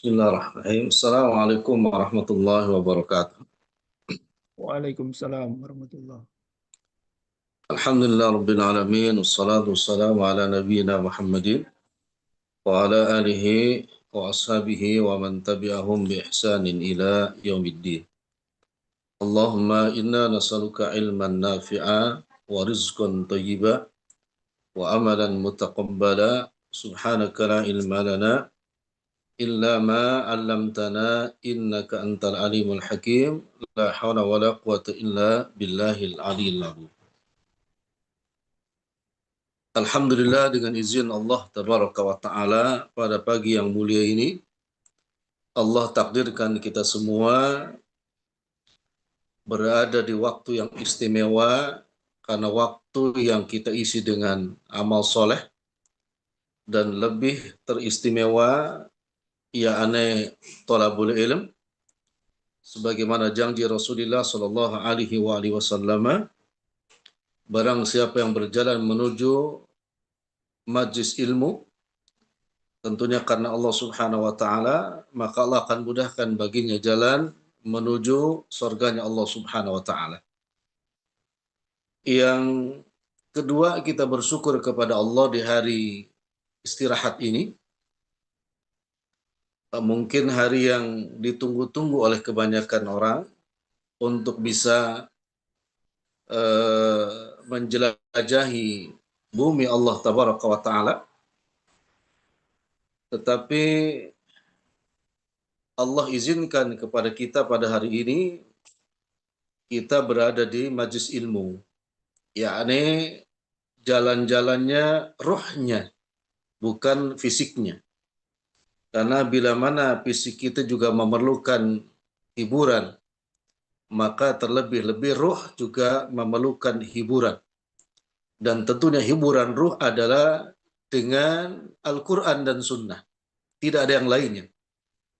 Bismillahirrahmanirrahim. Assalamualaikum warahmatullahi wabarakatuh. Waalaikumsalam warahmatullah. Alhamdulillah rabbil alamin. Wassalatu wassalamu ala nabiyyina Muhammadin wa ala alihi wa ashabihi wa man tabi'ahum bi ihsanin ila yaumiddin. Allahumma inna nas'aluka ilman nafi'a wa rizqan thayyiba wa amalan mutaqabbala. Subhanaka la ilma lana illa ma 'allamtana innaka antal alimul hakim. La haula wala quwata illa billahil aliyil azim. Alhamdulillah dengan izin Allah tabaraka wa taala pada pagi yang mulia ini Allah takdirkan kita semua berada di waktu yang istimewa karena waktu yang kita isi dengan amal soleh dan lebih teristimewa yakni thalabul ilm sebagaimana janji Rasulullah sallallahu alaihi wasallam, barang siapa yang berjalan menuju majlis ilmu tentunya karena Allah Subhanahu wa taala, maka Allah akan mudahkan baginya jalan menuju surganya Allah Subhanahu wa taala. Yang kedua, kita bersyukur kepada Allah di hari istirahat ini. Mungkin hari yang ditunggu-tunggu oleh kebanyakan orang untuk bisa menjelajahi bumi Allah tabaraka wa taala. Tetapi Allah izinkan kepada kita pada hari ini kita berada di majlis ilmu, yakni jalan-jalannya ruhnya, bukan fisiknya. Karena bila mana fisik kita juga memerlukan hiburan, maka terlebih-lebih ruh juga memerlukan hiburan. Dan tentunya hiburan ruh adalah dengan Al-Quran dan Sunnah. Tidak ada yang lainnya.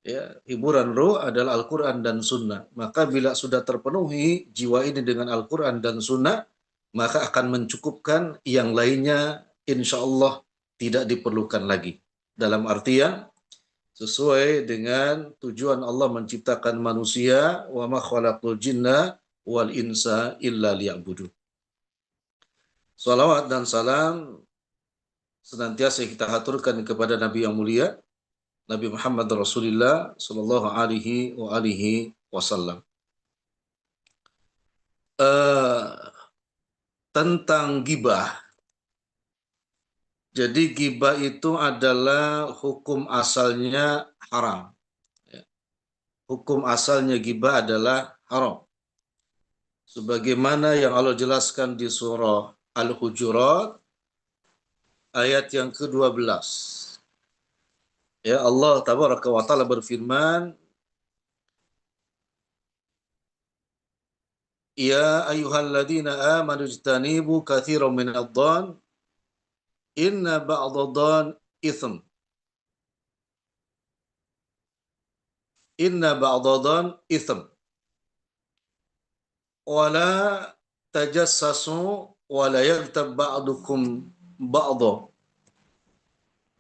Ya, hiburan ruh adalah Al-Quran dan Sunnah. Maka bila sudah terpenuhi jiwa ini dengan Al-Quran dan Sunnah, maka akan mencukupkan yang lainnya insya Allah tidak diperlukan lagi. Dalam artian, sesuai dengan tujuan Allah menciptakan manusia, wa ma khalaqul jinna wal insa illa liya'budun. Salawat dan salam senantiasa kita haturkan kepada Nabi yang mulia, Nabi Muhammad Rasulullah sallallahu alaihi wasallam. Tentang gibah. Jadi gibah itu adalah hukum asalnya haram. Hukum asalnya gibah adalah haram. Sebagaimana yang Allah jelaskan di surah Al-Hujurat ayat yang ke-12. Ya, Allah tabaraka wa taala berfirman, ya ayyuhalladzina amanu ijtanibu katsiran minadh-dhann inna ba'dadh-dhann itsm. Inna ba'dadh-dhann itsm. Wala tajassasu wala yaghtab ba'dukum ba'dha.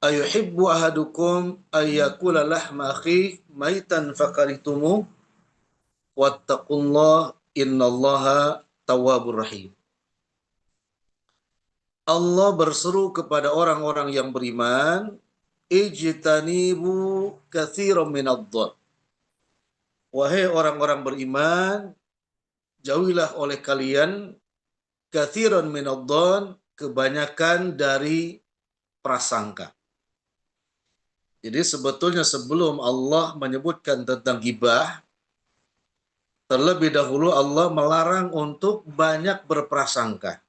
Ayuhibbu ahadukum ayyakula lahma akhi maitan fakaritumu wattaqullah innallaha tawwabur rahim. Allah berseru kepada orang-orang yang beriman, ijtanibu katsiran minadh-dhann. Wahai orang-orang beriman, jauhilah oleh kalian katsiran minadh-dhann, kebanyakan dari prasangka. Jadi sebetulnya sebelum Allah menyebutkan tentang gibah, terlebih dahulu Allah melarang untuk banyak berprasangka.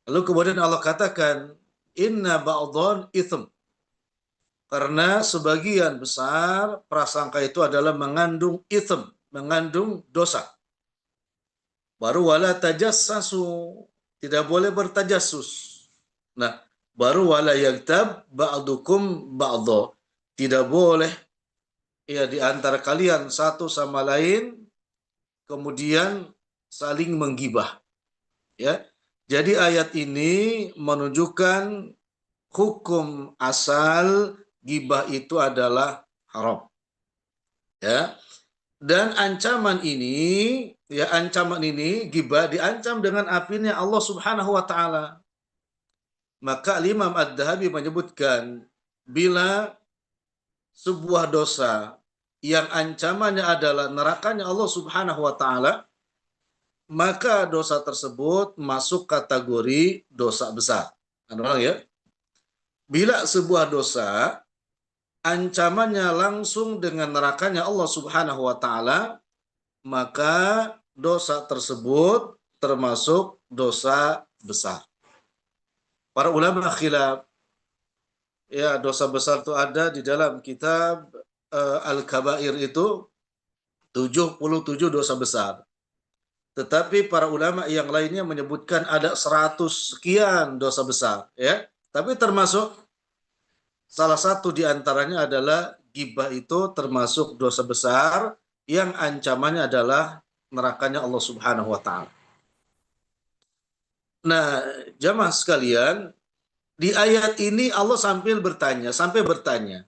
Lalu kemudian Allah katakan, inna ba'dhan itsm. Karena sebagian besar prasangka itu adalah mengandung itsm, mengandung dosa. Baru wala tajassasu, tidak boleh bertajassus. Nah, baru wala yaghtab ba'dukum ba'dha. Tidak boleh ya di antara kalian satu sama lain kemudian saling menggibah. Ya. Jadi ayat ini menunjukkan hukum asal gibah itu adalah haram. Ya. Dan ancaman ini ghibah diancam dengan apinya Allah Subhanahu wa taala. Maka Imam Ad-Dhahabi menyebutkan bila sebuah dosa yang ancamannya adalah nerakanya Allah Subhanahu wa taala, maka dosa tersebut masuk kategori dosa besar. Ada ya? Bila sebuah dosa ancamannya langsung dengan nerakanya Allah Subhanahu wa taala, maka dosa tersebut termasuk dosa besar. Para ulama khilaf, ya dosa besar itu ada di dalam kitab Al-Kabair itu 77 dosa besar. Tetapi para ulama yang lainnya menyebutkan ada 100 sekian dosa besar, ya. Tapi termasuk salah satu di antaranya adalah ghibah itu termasuk dosa besar yang ancamannya adalah nerakanya Allah Subhanahu wa taala. Nah, jamaah sekalian, di ayat ini Allah sampai bertanya,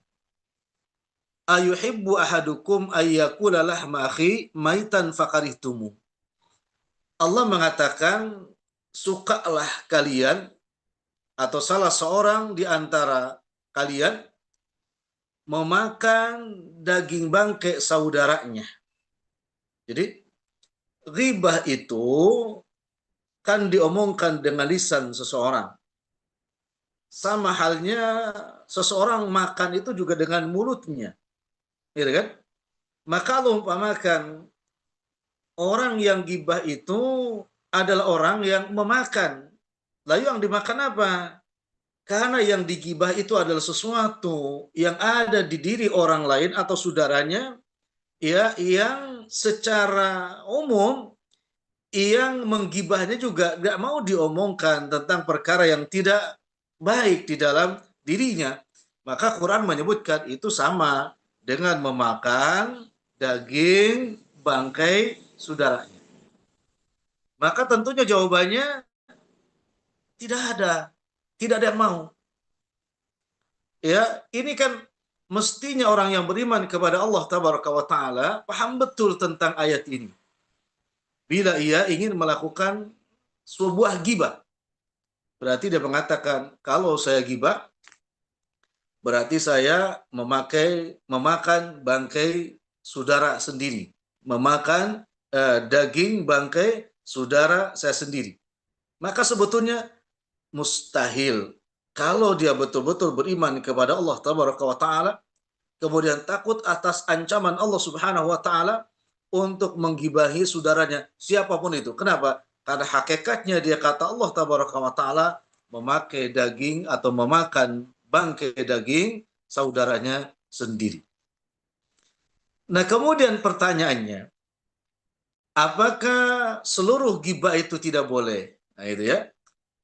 ayuhibbu ahadukum ayyakula lahma akhi maitan fakarihtumu. Allah mengatakan, sukalah kalian atau salah seorang di antara kalian memakan daging bangkai saudaranya. Jadi, ghibah itu kan diomongkan dengan lisan seseorang. Sama halnya seseorang makan itu juga dengan mulutnya. Gitu kan? Maka Allah umpamakan orang yang ghibah itu adalah orang yang memakan. Lalu yang dimakan apa? Karena yang digibah itu adalah sesuatu yang ada di diri orang lain atau saudaranya, ya, yang secara umum yang menggibahnya juga nggak mau diomongkan tentang perkara yang tidak baik di dalam dirinya. Maka Quran menyebutkan itu sama dengan memakan daging bangkai saudaranya. Maka tentunya jawabannya tidak ada yang mau. Ya, ini kan mestinya orang yang beriman kepada Allah Tabaraka wa Ta'ala paham betul tentang ayat ini. Bila ia ingin melakukan sebuah ghibah, berarti dia mengatakan, kalau saya ghibah, berarti saya memakan bangkai saudara sendiri, memakan daging bangkai saudara saya sendiri. Maka sebetulnya mustahil kalau dia betul-betul beriman kepada Allah Tabaraka wa Ta'ala, kemudian takut atas ancaman Allah Subhanahu wa Ta'ala untuk menggibahi saudaranya, siapapun itu. Kenapa? Karena hakikatnya dia kata Allah Tabaraka wa Ta'ala memakai daging atau memakan bangkai daging saudaranya sendiri. Nah, kemudian pertanyaannya, apakah seluruh ghibah itu tidak boleh? Nah, itu ya.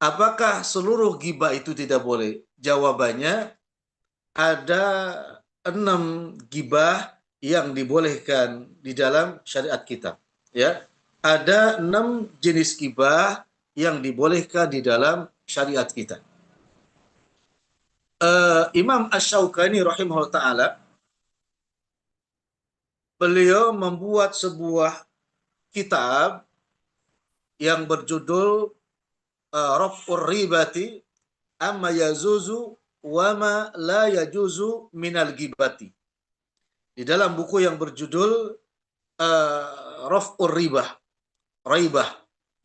Apakah seluruh ghibah itu tidak boleh? Jawabannya ada 6 ghibah yang dibolehkan di dalam syariat kita. Ya, ada 6 jenis ghibah yang dibolehkan di dalam syariat kita. Imam Asy-Syaukani rahimahullah ta'ala, beliau membuat sebuah kitab yang berjudul Raf'ur Ribati amma yazuzu wa ma la yajuzu minal ghibati. Di dalam buku yang berjudul Raf'ur Raibah,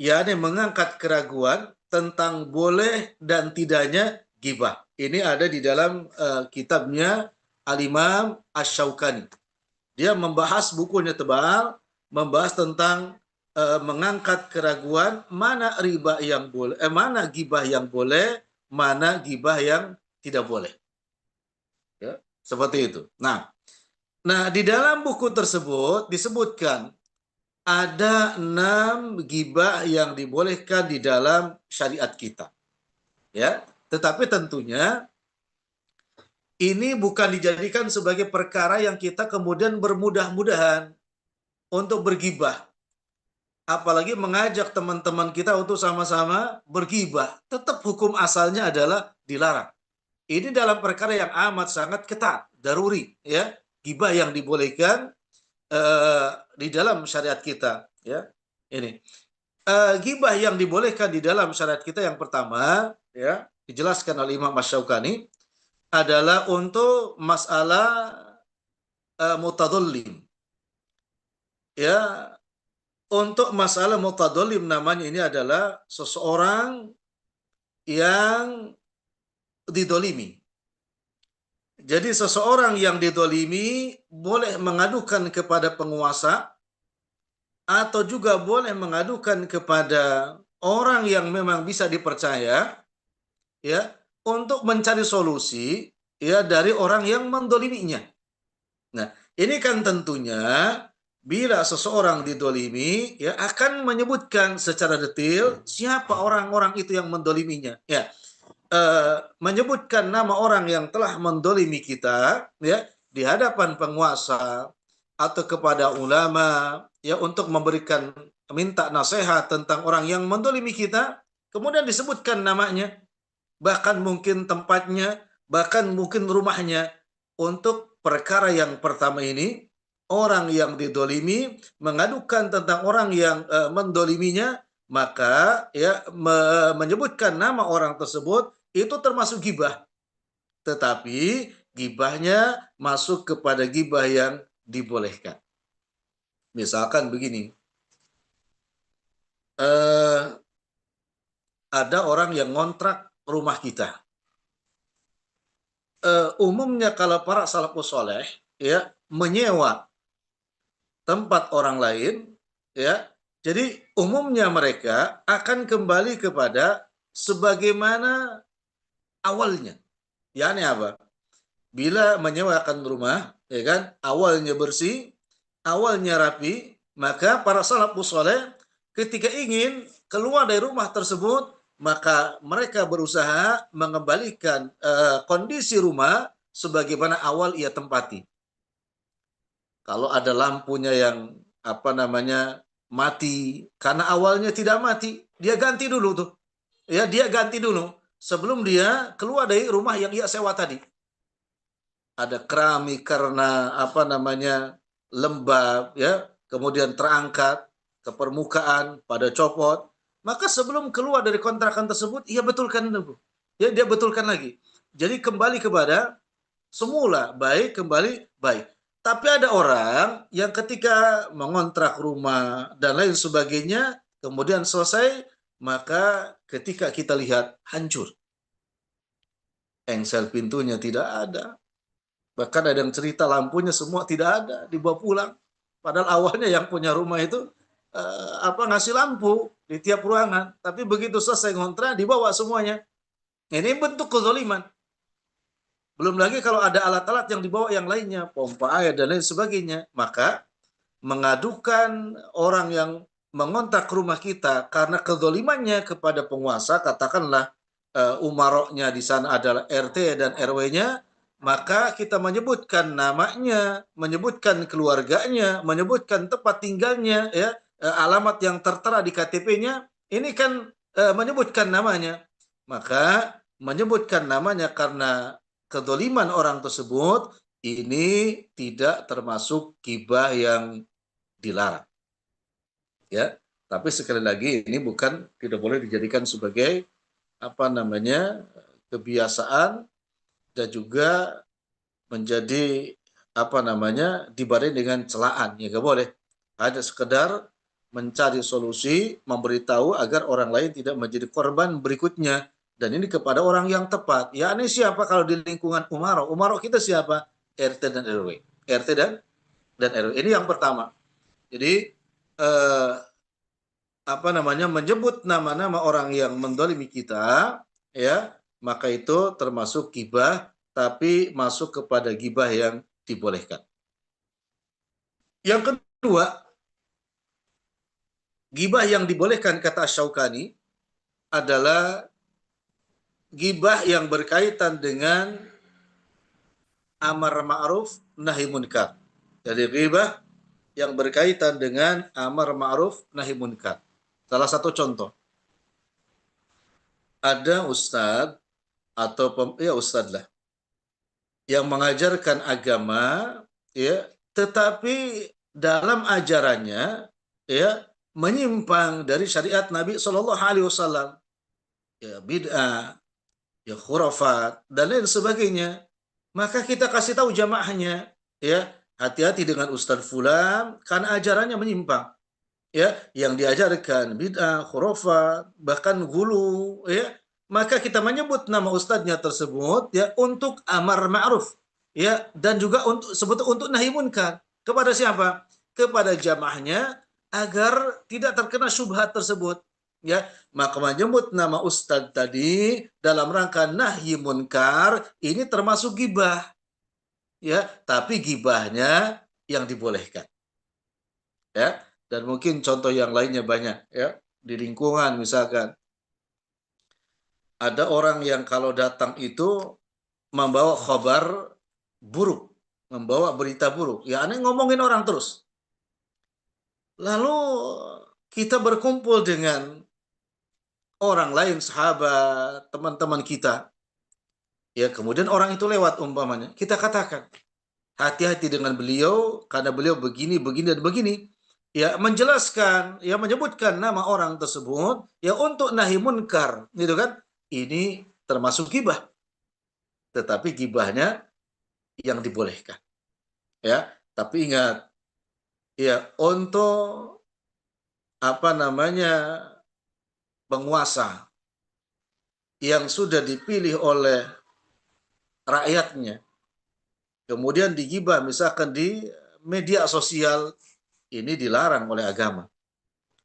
yakni mengangkat keraguan tentang boleh dan tidaknya ghibah. Ini ada di dalam kitabnya Al-Imam Asy-Syaukani. Dia membahas, bukunya tebal, membahas tentang mengangkat keraguan mana riba yang boleh, mana ghibah yang boleh, mana ghibah yang tidak boleh. Ya, seperti itu. Nah, di dalam buku tersebut disebutkan ada 6 ghibah yang dibolehkan di dalam syariat kita. Ya, tetapi tentunya ini bukan dijadikan sebagai perkara yang kita kemudian bermudah-mudahan untuk berghibah. Apalagi mengajak teman-teman kita untuk sama-sama berghibah. Tetap hukum asalnya adalah dilarang. Ini dalam perkara yang amat sangat ketat, daruri, ya. gibah yang dibolehkan di dalam syariat kita. Ya, ini gibah yang dibolehkan di dalam syariat kita yang pertama, ya, dijelaskan oleh Imam Asy-Syaukani adalah untuk masalah mutadollim. Ya, untuk masalah mutadollim namanya ini adalah seseorang yang didolimi. Jadi seseorang yang didolimi boleh mengadukan kepada penguasa atau juga boleh mengadukan kepada orang yang memang bisa dipercaya, ya, untuk mencari solusi, ya, dari orang yang mendoliminya. Nah, ini kan tentunya bila seseorang didolimi, ya, akan menyebutkan secara detail siapa orang-orang itu yang mendoliminya. Ya, menyebutkan nama orang yang telah mendolimi kita, ya, di hadapan penguasa atau kepada ulama, ya, untuk memberikan minta nasihat tentang orang yang mendolimi kita, kemudian disebutkan namanya, bahkan mungkin tempatnya, bahkan mungkin rumahnya. Untuk perkara yang pertama ini, orang yang didolimi mengadukan tentang orang yang mendoliminya, maka ya menyebutkan nama orang tersebut itu termasuk gibah. Tetapi gibahnya masuk kepada gibah yang dibolehkan. Misalkan begini, ada orang yang ngontrak rumah kita. Umumnya kalau para salafus soleh, ya, menyewa tempat orang lain, ya, jadi umumnya mereka akan kembali kepada sebagaimana awalnya. Ya, ini apa? Bila menyewakan rumah, ya kan, awalnya bersih, awalnya rapi, maka para salafus soleh ketika ingin keluar dari rumah tersebut, maka mereka berusaha mengembalikan kondisi rumah sebagaimana awal ia tempati. Kalau ada lampunya yang mati karena awalnya tidak mati, dia ganti dulu tuh. Ya, dia ganti dulu sebelum dia keluar dari rumah yang ia sewa tadi. Ada keramik karena lembab, ya, kemudian terangkat ke permukaan pada copot, maka sebelum keluar dari kontrakan tersebut ia betulkan dulu. Ya, dia betulkan lagi. Jadi kembali kepada semula, baik kembali baik. Tapi ada orang yang ketika mengontrak rumah dan lain sebagainya, kemudian selesai, maka ketika kita lihat hancur. Engsel pintunya tidak ada. Bahkan ada yang cerita lampunya semua tidak ada, dibawa pulang. Padahal awalnya yang punya rumah itu ngasih lampu di tiap ruangan. Tapi begitu selesai ngontrak, dibawa semuanya. Ini bentuk kezaliman. Belum lagi kalau ada alat-alat yang dibawa yang lainnya, pompa air dan lain sebagainya. Maka mengadukan orang yang mengontrak rumah kita karena kezalimannya kepada penguasa, katakanlah umaroknya di sana adalah RT dan RW-nya, maka kita menyebutkan namanya, menyebutkan keluarganya, menyebutkan tempat tinggalnya, ya, alamat yang tertera di KTP-nya, ini kan menyebutkan namanya. Maka menyebutkan namanya karena kedoliman orang tersebut, ini tidak termasuk gibah yang dilarang. Ya, tapi sekali lagi ini tidak boleh dijadikan sebagai kebiasaan dan juga menjadi dibarengi dengan celaan, ya nggak boleh. Hanya sekedar mencari solusi, memberitahu agar orang lain tidak menjadi korban berikutnya, dan ini kepada orang yang tepat. Ya, ini siapa kalau di lingkungan Umaro? Umaro kita siapa? RT dan RW. RT dan RW. Ini yang pertama. Jadi menyebut nama-nama orang yang mendolimi kita, ya, maka itu termasuk gibah, tapi masuk kepada gibah yang dibolehkan. Yang kedua, gibah yang dibolehkan kata Syaukani adalah gibah yang berkaitan dengan amar ma'ruf nahi munkar. Jadi gibah yang berkaitan dengan amar ma'ruf nahi munkar. Salah satu contoh, ada ustadz atau ustadz lah yang mengajarkan agama ya, tetapi dalam ajarannya ya menyimpang dari syariat Nabi Shallallahu Alaihi Wasallam, ya bid'ah, ya khurafat dan lain sebagainya, maka kita kasih tahu jamaahnya, ya hati-hati dengan Ustadz Fulan karena ajarannya menyimpang, ya yang diajarkan bid'ah, khurafat, bahkan gulu, ya maka kita menyebut nama ustadznya tersebut ya untuk amar ma'ruf, ya dan juga untuk sebetulnya untuk nahi munkar kepada siapa? Kepada jamaahnya agar tidak terkena syubhat tersebut, ya maka menyebut nama ustadz tadi dalam rangka nahi munkar ini termasuk gibah, ya tapi gibahnya yang dibolehkan, ya dan mungkin contoh yang lainnya banyak, ya di lingkungan misalkan ada orang yang kalau datang itu membawa khabar buruk, membawa berita buruk, ya aneh ngomongin orang terus, lalu kita berkumpul dengan orang lain, sahabat, teman-teman kita, ya kemudian orang itu lewat umpamanya, kita katakan hati-hati dengan beliau karena beliau begini, begini dan begini. Ya menjelaskan, ya menyebutkan nama orang tersebut, ya untuk nahi munkar, gitu kan? Ini termasuk gibah, tetapi gibahnya yang dibolehkan, ya. Tapi ingat, ya untuk apa namanya penguasa yang sudah dipilih oleh rakyatnya, kemudian digibah misalkan di media sosial, ini dilarang oleh agama.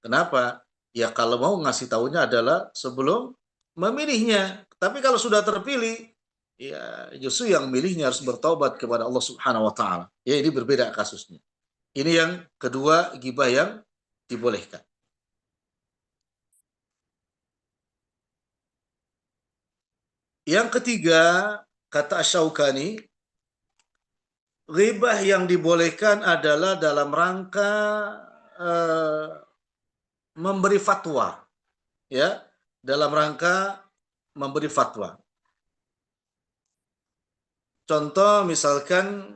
Kenapa? Ya kalau mau ngasih tahunya adalah sebelum memilihnya. Tapi kalau sudah terpilih, ya justru yang milihnya harus bertobat kepada Allah Subhanahu wa taala. Ya ini berbeda kasusnya. Ini yang kedua, gibah yang dibolehkan. Yang ketiga, kata Asy-Syaukani, ghibah yang dibolehkan adalah dalam rangka eh, memberi fatwa, ya, dalam rangka memberi fatwa. Contoh misalkan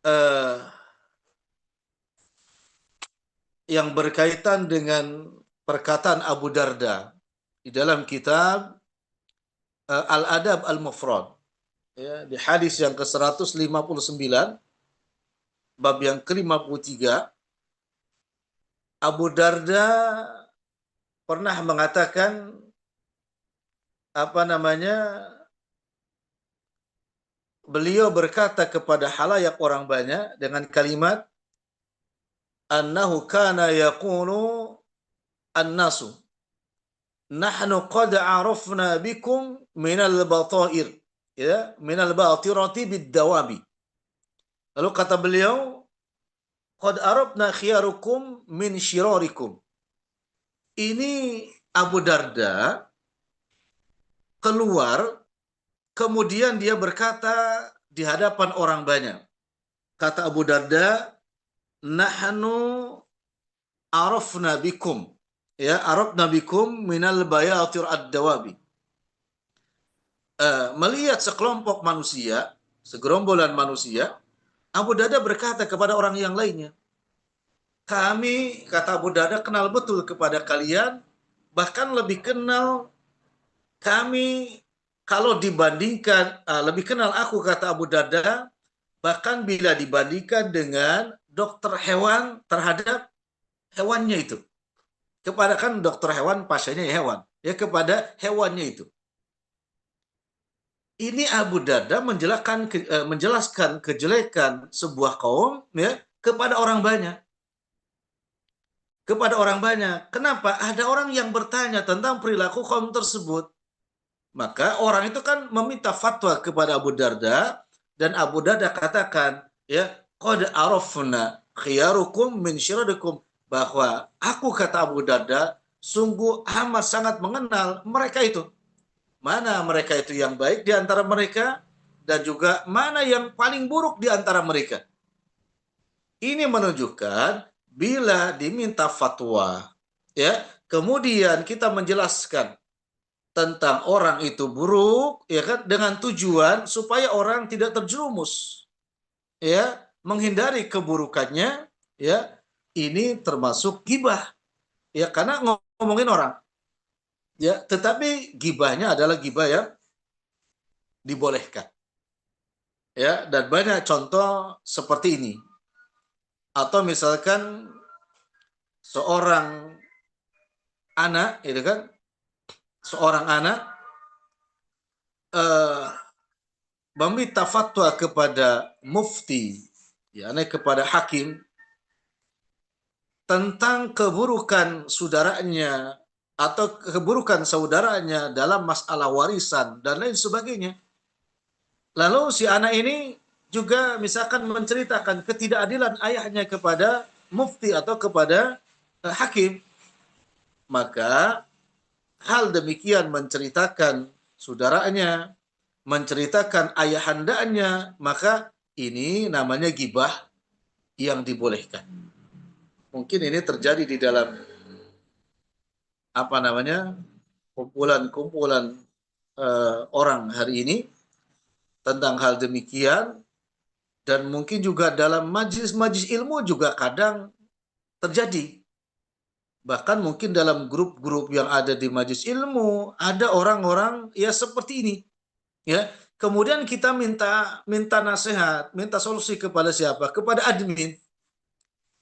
eh, yang berkaitan dengan perkataan Abu Darda di dalam kitab Al-Adab Al-Mufrad, ya, di hadis yang ke-159 bab yang ke-53, Abu Darda pernah mengatakan apa namanya, beliau berkata kepada halayak orang banyak dengan kalimat annahu kana yaqulu annasu nahnu qad arafna bikum minal batair, ya minal batirati bid dawabi. Lalu kata beliau qad arafna khiyarukum min syirarikum. Ini Abu Darda keluar, kemudian dia berkata di hadapan orang banyak, kata Abu Darda, nahnu arafna bikum, ya arafna bikum minal bayatir ad-dawabi. Melihat sekelompok manusia, segerombolan manusia, Abu Darda berkata kepada orang yang lainnya, kami, kata Abu Darda, kenal betul kepada kalian, bahkan lebih kenal kami kalau dibandingkan, lebih kenal aku, kata Abu Darda, bahkan bila dibandingkan dengan dokter hewan terhadap hewannya itu. Kepada kan dokter hewan pasiennya hewan, ya kepada hewannya itu. Ini Abu Darda menjelaskan kejelekan sebuah kaum, ya kepada orang banyak. Kepada orang banyak. Kenapa? Ada orang yang bertanya tentang perilaku kaum tersebut. Maka orang itu kan meminta fatwa kepada Abu Darda, dan Abu Darda katakan, ya qad arafna khiyarukum min syirarikum, bahwa aku, kata Abu Darda, sungguh amat sangat mengenal mereka itu. Mana mereka itu yang baik di antara mereka dan juga mana yang paling buruk di antara mereka. Ini menunjukkan bila diminta fatwa, ya, kemudian kita menjelaskan tentang orang itu buruk, ya kan, dengan tujuan supaya orang tidak terjerumus, ya, menghindari keburukannya, ya, ini termasuk gibah, ya, karena ngomongin orang, ya, tetapi gibahnya adalah gibah yang dibolehkan, ya, dan banyak contoh seperti ini. Atau misalkan seorang anak, itu kan, seorang anak eh, meminta fatwa kepada mufti, ya, kepada hakim tentang keburukan saudaranya atau keburukan saudaranya dalam masalah warisan dan lain sebagainya. Lalu si anak ini juga misalkan menceritakan ketidakadilan ayahnya kepada mufti atau kepada hakim, maka hal demikian menceritakan saudaranya, menceritakan ayahandanya, maka ini namanya gibah yang dibolehkan. Mungkin ini terjadi di dalam apa namanya kumpulan-kumpulan orang hari ini tentang hal demikian, dan mungkin juga dalam majlis-majlis ilmu juga kadang terjadi. Bahkan mungkin dalam grup-grup yang ada di majlis ilmu ada orang-orang ya seperti ini, ya. Kemudian kita minta nasihat, minta solusi kepada siapa? Kepada admin.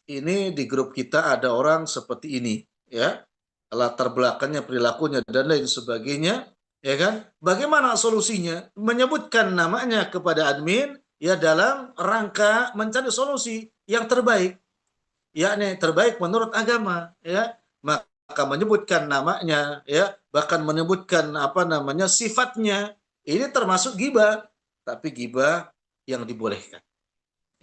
Ini di grup kita ada orang seperti ini, ya. Latar belakangnya, perilakunya dan lain sebagainya, ya kan? Bagaimana solusinya? Menyebutkan namanya kepada admin ya dalam rangka mencari solusi yang terbaik, yakni terbaik menurut agama, ya. Maka menyebutkan namanya, ya, bahkan menyebutkan apa namanya sifatnya, ini termasuk gibah, tapi gibah yang dibolehkan.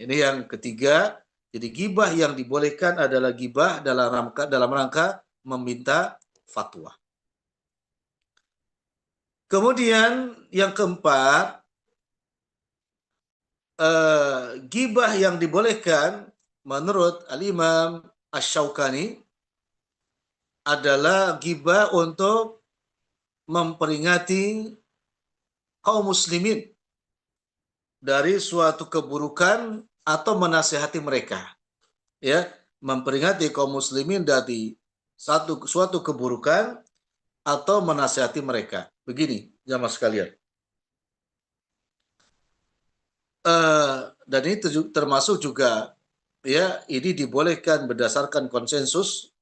Ini yang ketiga. Jadi gibah yang dibolehkan adalah gibah dalam rangka meminta fatwa. Kemudian yang keempat, gibah yang dibolehkan menurut Al-Imam Asy-Syaukani adalah gibah untuk memperingati kaum muslimin dari suatu keburukan atau menasihati mereka, ya, memperingati kaum muslimin dari suatu keburukan atau menasihati mereka. Begini, jamaah sekalian. Dan ini termasuk juga, ya, ini dibolehkan berdasarkan konsensus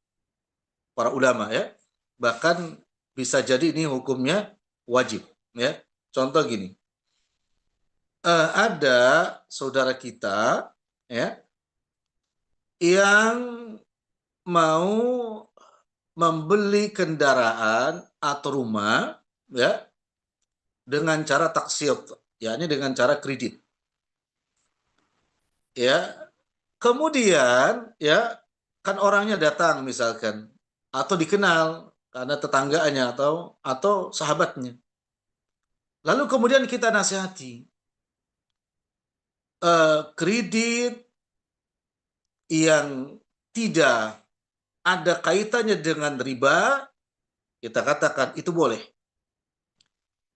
para ulama, ya. Bahkan bisa jadi ini hukumnya wajib, ya. Contoh gini, ada saudara kita, ya, yang mau membeli kendaraan atau rumah, ya, dengan cara taksit, yakni dengan cara kredit, ya. Kemudian, ya, kan orangnya datang misalkan atau dikenal karena tetangganya atau sahabatnya. Lalu kemudian kita nasihati, kredit yang tidak ada kaitannya dengan riba, kita katakan itu boleh.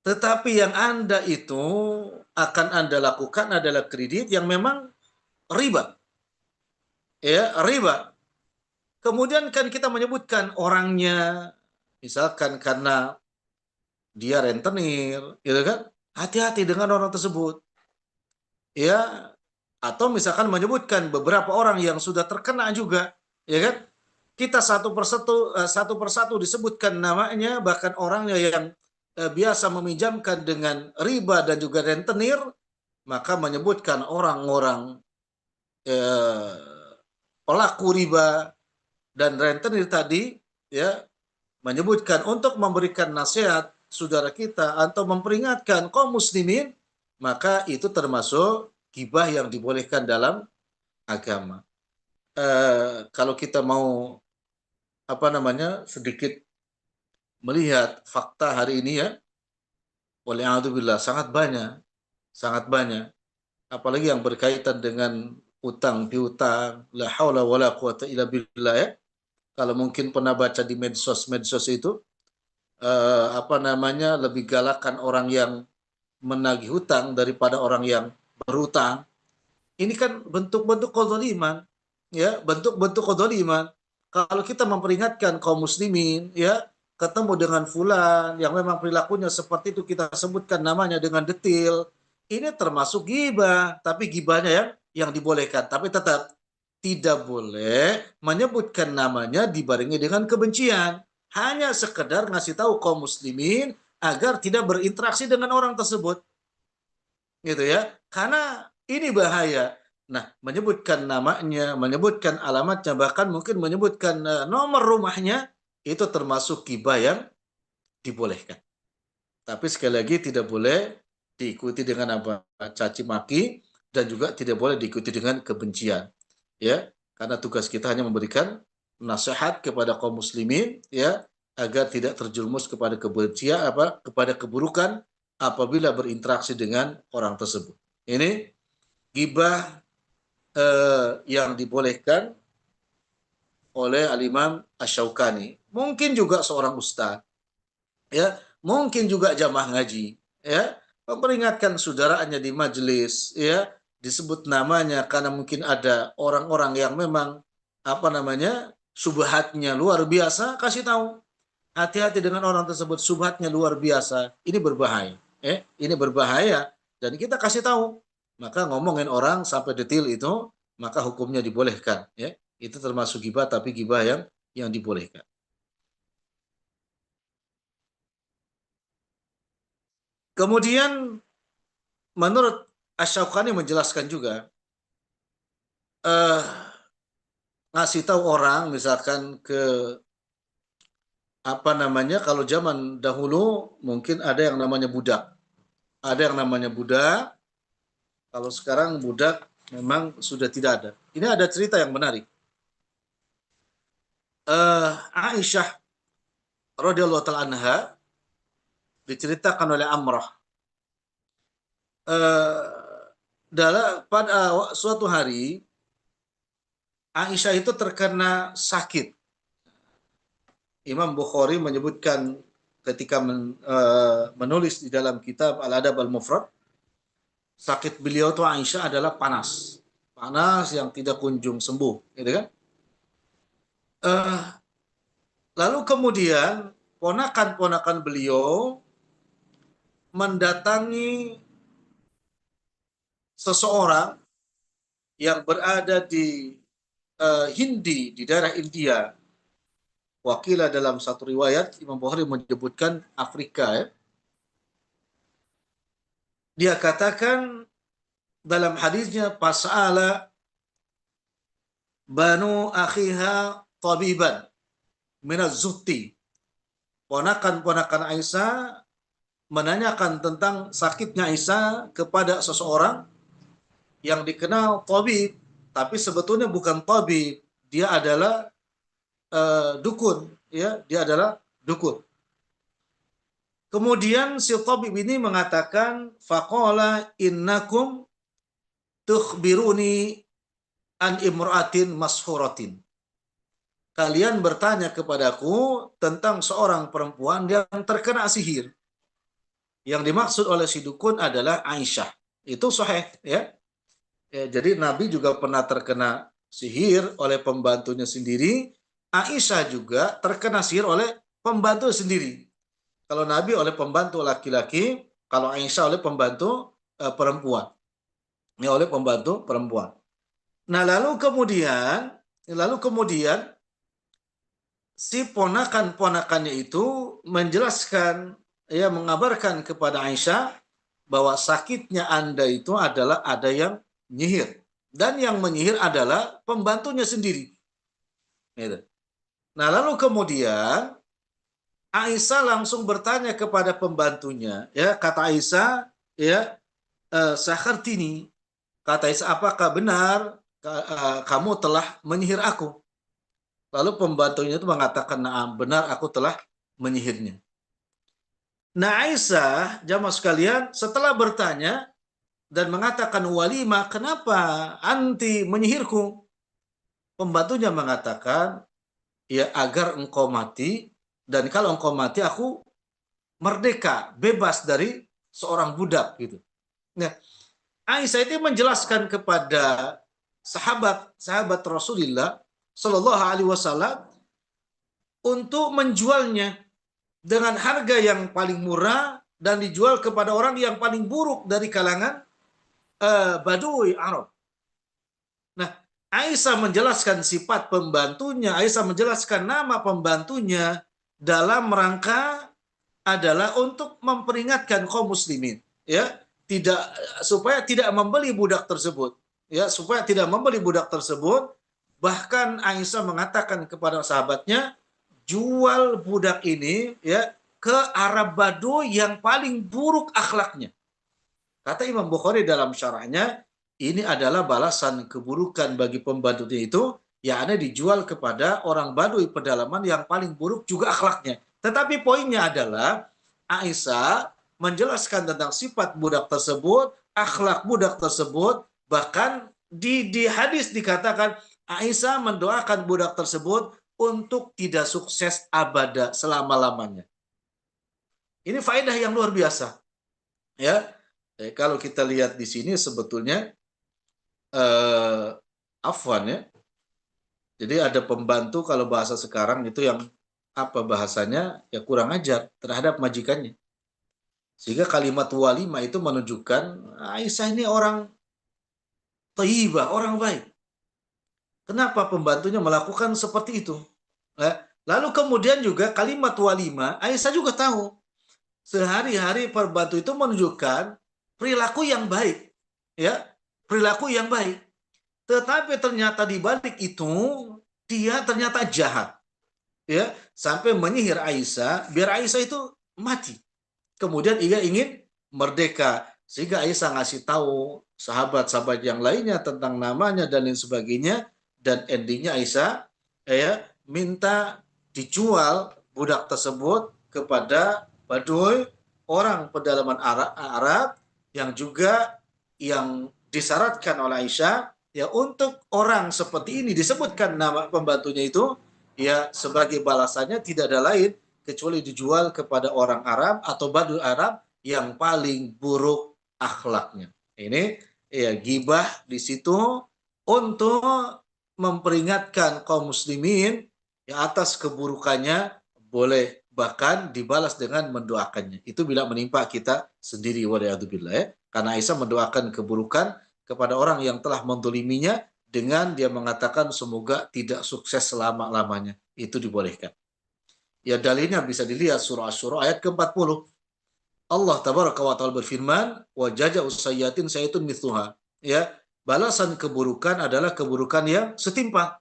Tetapi yang Anda itu akan Anda lakukan adalah kredit yang memang riba. Ya, riba. Kemudian kan kita menyebutkan orangnya, misalkan karena dia rentenir, gitu kan? Hati-hati dengan orang tersebut. Ya, atau misalkan menyebutkan beberapa orang yang sudah terkena juga, ya kan? Kita satu persatu disebutkan namanya, bahkan orangnya yang biasa meminjamkan dengan riba dan juga rentenir, maka menyebutkan orang-orang eh, pelaku riba dan rentenir tadi, ya, menyebutkan untuk memberikan nasihat saudara kita atau memperingatkan kaum muslimin, maka itu termasuk gibah yang dibolehkan dalam agama. Kalau kita mau apa namanya sedikit melihat fakta hari ini, ya, waliyadzubillah, sangat banyak, apalagi yang berkaitan dengan utang piutang, la haula wala quwata illa billah, ya. Kalau mungkin pernah baca di medsos itu, apa namanya, lebih galakan orang yang menagih hutang daripada orang yang berhutang. Ini kan bentuk-bentuk kezaliman, ya, bentuk-bentuk kezaliman. Kalau kita memperingatkan kaum muslimin, ya, ketemu dengan fulan yang memang perilakunya seperti itu, kita sebutkan namanya dengan detail, ini termasuk ghibah, tapi ghibahnya yang dibolehkan. Tapi tetap tidak boleh menyebutkan namanya dibarengi dengan kebencian. Hanya sekedar ngasih tahu kaum muslimin agar tidak berinteraksi dengan orang tersebut, gitu ya. Karena ini bahaya. Nah, menyebutkan namanya, menyebutkan alamatnya, bahkan mungkin menyebutkan nomor rumahnya, itu termasuk ghibah yang dibolehkan. Tapi sekali lagi tidak boleh diikuti dengan apa? Caci maki, dan juga tidak boleh diikuti dengan kebencian. Ya, karena tugas kita hanya memberikan nasihat kepada kaum muslimin, ya, agar tidak terjerumus kepada kebencian, kepada keburukan apabila berinteraksi dengan orang tersebut. Ini ghibah yang dibolehkan oleh Al-Imam Asy-Syaukani. Mungkin juga seorang ustaz, ya, mungkin juga jamaah ngaji, ya, memperingatkan saudaranya di majelis, ya, disebut namanya karena mungkin ada orang-orang yang memang apa namanya subhatnya luar biasa, kasih tahu hati-hati dengan orang tersebut, subhatnya luar biasa, ini berbahaya, ini berbahaya, dan kita kasih tahu. Maka ngomongin orang sampai detail itu, maka hukumnya dibolehkan, ya, itu termasuk ghibah, tapi ghibah yang dibolehkan. Kemudian menurut Asy-Syaukani menjelaskan juga, eh, ngasih tahu orang misalkan ke apa namanya, kalau zaman dahulu mungkin ada yang namanya budak, ada yang namanya budak. Kalau sekarang budak memang sudah tidak ada. Ini ada cerita yang menarik. Aisyah radhiyallahu taala anha diceritakan oleh Amrah, eh, pada suatu hari Aisyah itu terkena sakit. Imam Bukhari menyebutkan ketika menulis di dalam kitab Al-Adab Al-Mufrad, sakit beliau tuh Aisyah adalah panas. Panas yang tidak kunjung sembuh, gitu kan? Eh, Lalu kemudian ponakan-ponakan beliau mendatangi seseorang yang berada di Hindi, di daerah India. Wakilah dalam satu riwayat Imam Bukhari menyebutkan Afrika, ya. Dia katakan dalam hadisnya, pasala banu akhiha tabiban minaz zuhti. Ponakan-ponakan Aisyah menanyakan tentang sakitnya Aisyah kepada seseorang yang dikenal tabib, tapi sebetulnya bukan tabib, dia adalah dukun, ya, dia adalah dukun. Kemudian si tabib ini mengatakan, faqala innakum tukhbiruni an imra'atin mashuratin. Kalian bertanya kepadaku tentang seorang perempuan yang terkena sihir. Yang dimaksud oleh si dukun adalah Aisyah. Itu sahih, ya. Jadi Nabi juga pernah terkena sihir oleh pembantunya sendiri. Aisyah juga terkena sihir oleh pembantu sendiri. Kalau Nabi oleh pembantu laki-laki, kalau Aisyah oleh pembantu perempuan. Ya, oleh pembantu perempuan. Nah, lalu kemudian si ponakan-ponakannya itu menjelaskan, ya, mengabarkan kepada Aisyah bahwa sakitnya Anda itu adalah ada yang nyihir, dan yang menyihir adalah pembantunya sendiri. Gitu. Nah, lalu kemudian Aisyah langsung bertanya kepada pembantunya, ya, kata Aisyah, ya, Sakhartini, kata Aisyah, apakah benar kamu telah menyihir aku? Lalu pembantunya itu mengatakan, nah, benar, aku telah menyihirnya. Nah, Aisyah, jamaah sekalian, setelah bertanya dan mengatakan, walima, kenapa anti menyihirku? Pembantunya mengatakan, ya, agar engkau mati, dan kalau engkau mati aku merdeka, bebas dari seorang budak, gitu. Nah, Aisyah itu menjelaskan kepada sahabat Rasulullah Shallallahu Alaihi Wasallam untuk menjualnya dengan harga yang paling murah dan dijual kepada orang yang paling buruk dari kalangan Badui Arab. Nah, Aisyah menjelaskan sifat pembantunya, Aisyah menjelaskan nama pembantunya dalam rangka adalah untuk memperingatkan kaum muslimin, ya, tidak supaya tidak membeli budak tersebut, ya, supaya tidak membeli budak tersebut. Bahkan Aisyah mengatakan kepada sahabatnya, jual budak ini, ya, ke Arab Baduy yang paling buruk akhlaknya. Kata Imam Bukhari dalam syarahnya, ini adalah balasan keburukan bagi pembantunya itu, yakni dijual kepada orang Baduy pedalaman yang paling buruk juga akhlaknya. Tetapi poinnya adalah Aisyah menjelaskan tentang sifat budak tersebut, akhlak budak tersebut, bahkan di hadis dikatakan Aisyah mendoakan budak tersebut untuk tidak sukses abada selama-lamanya. Ini faedah yang luar biasa, ya. Kalau kita lihat di sini sebetulnya afwan, ya. Jadi ada pembantu kalau bahasa sekarang itu yang apa bahasanya, ya, kurang ajar terhadap majikannya. Sehingga kalimat walimah itu menunjukkan Aisyah ini orang thayyibah, orang baik. Kenapa pembantunya melakukan seperti itu? Lalu kemudian juga kalimat walimah, Aisyah juga tahu sehari-hari pembantu itu menunjukkan perilaku yang baik, ya, perilaku yang baik. Tetapi ternyata di balik itu dia ternyata jahat, ya, sampai menyihir Aisyah biar Aisyah itu mati. Kemudian ia ingin merdeka, sehingga Aisyah ngasih tahu sahabat-sahabat yang lainnya tentang namanya dan lain sebagainya, dan endingnya Aisyah, ya, minta dijual budak tersebut kepada Baduy, orang pedalaman Arab yang juga yang disyaratkan oleh Aisyah, ya, untuk orang seperti ini disebutkan nama pembantunya itu, ya, sebagai balasannya tidak ada lain kecuali dijual kepada orang Arab atau Baduy Arab yang paling buruk akhlaknya. Ini, ya, gibah di situ untuk memperingatkan kaum muslimin yang atas keburukannya, boleh bahkan dibalas dengan mendoakannya. Itu bila menimpa kita sendiri, waliyadzubillah, ya. Karena Aisyah mendoakan keburukan kepada orang yang telah mendoliminya dengan dia mengatakan semoga tidak sukses selama-lamanya. Itu dibolehkan. Ya, dalilnya bisa dilihat surah Asy-Syura ayat ke-40. Allah tabaraka wa taala berfirman, wa jazaa'us sayyi'atin sayyi'atun mithluha. Ya, balasan keburukan adalah keburukan yang setimpal.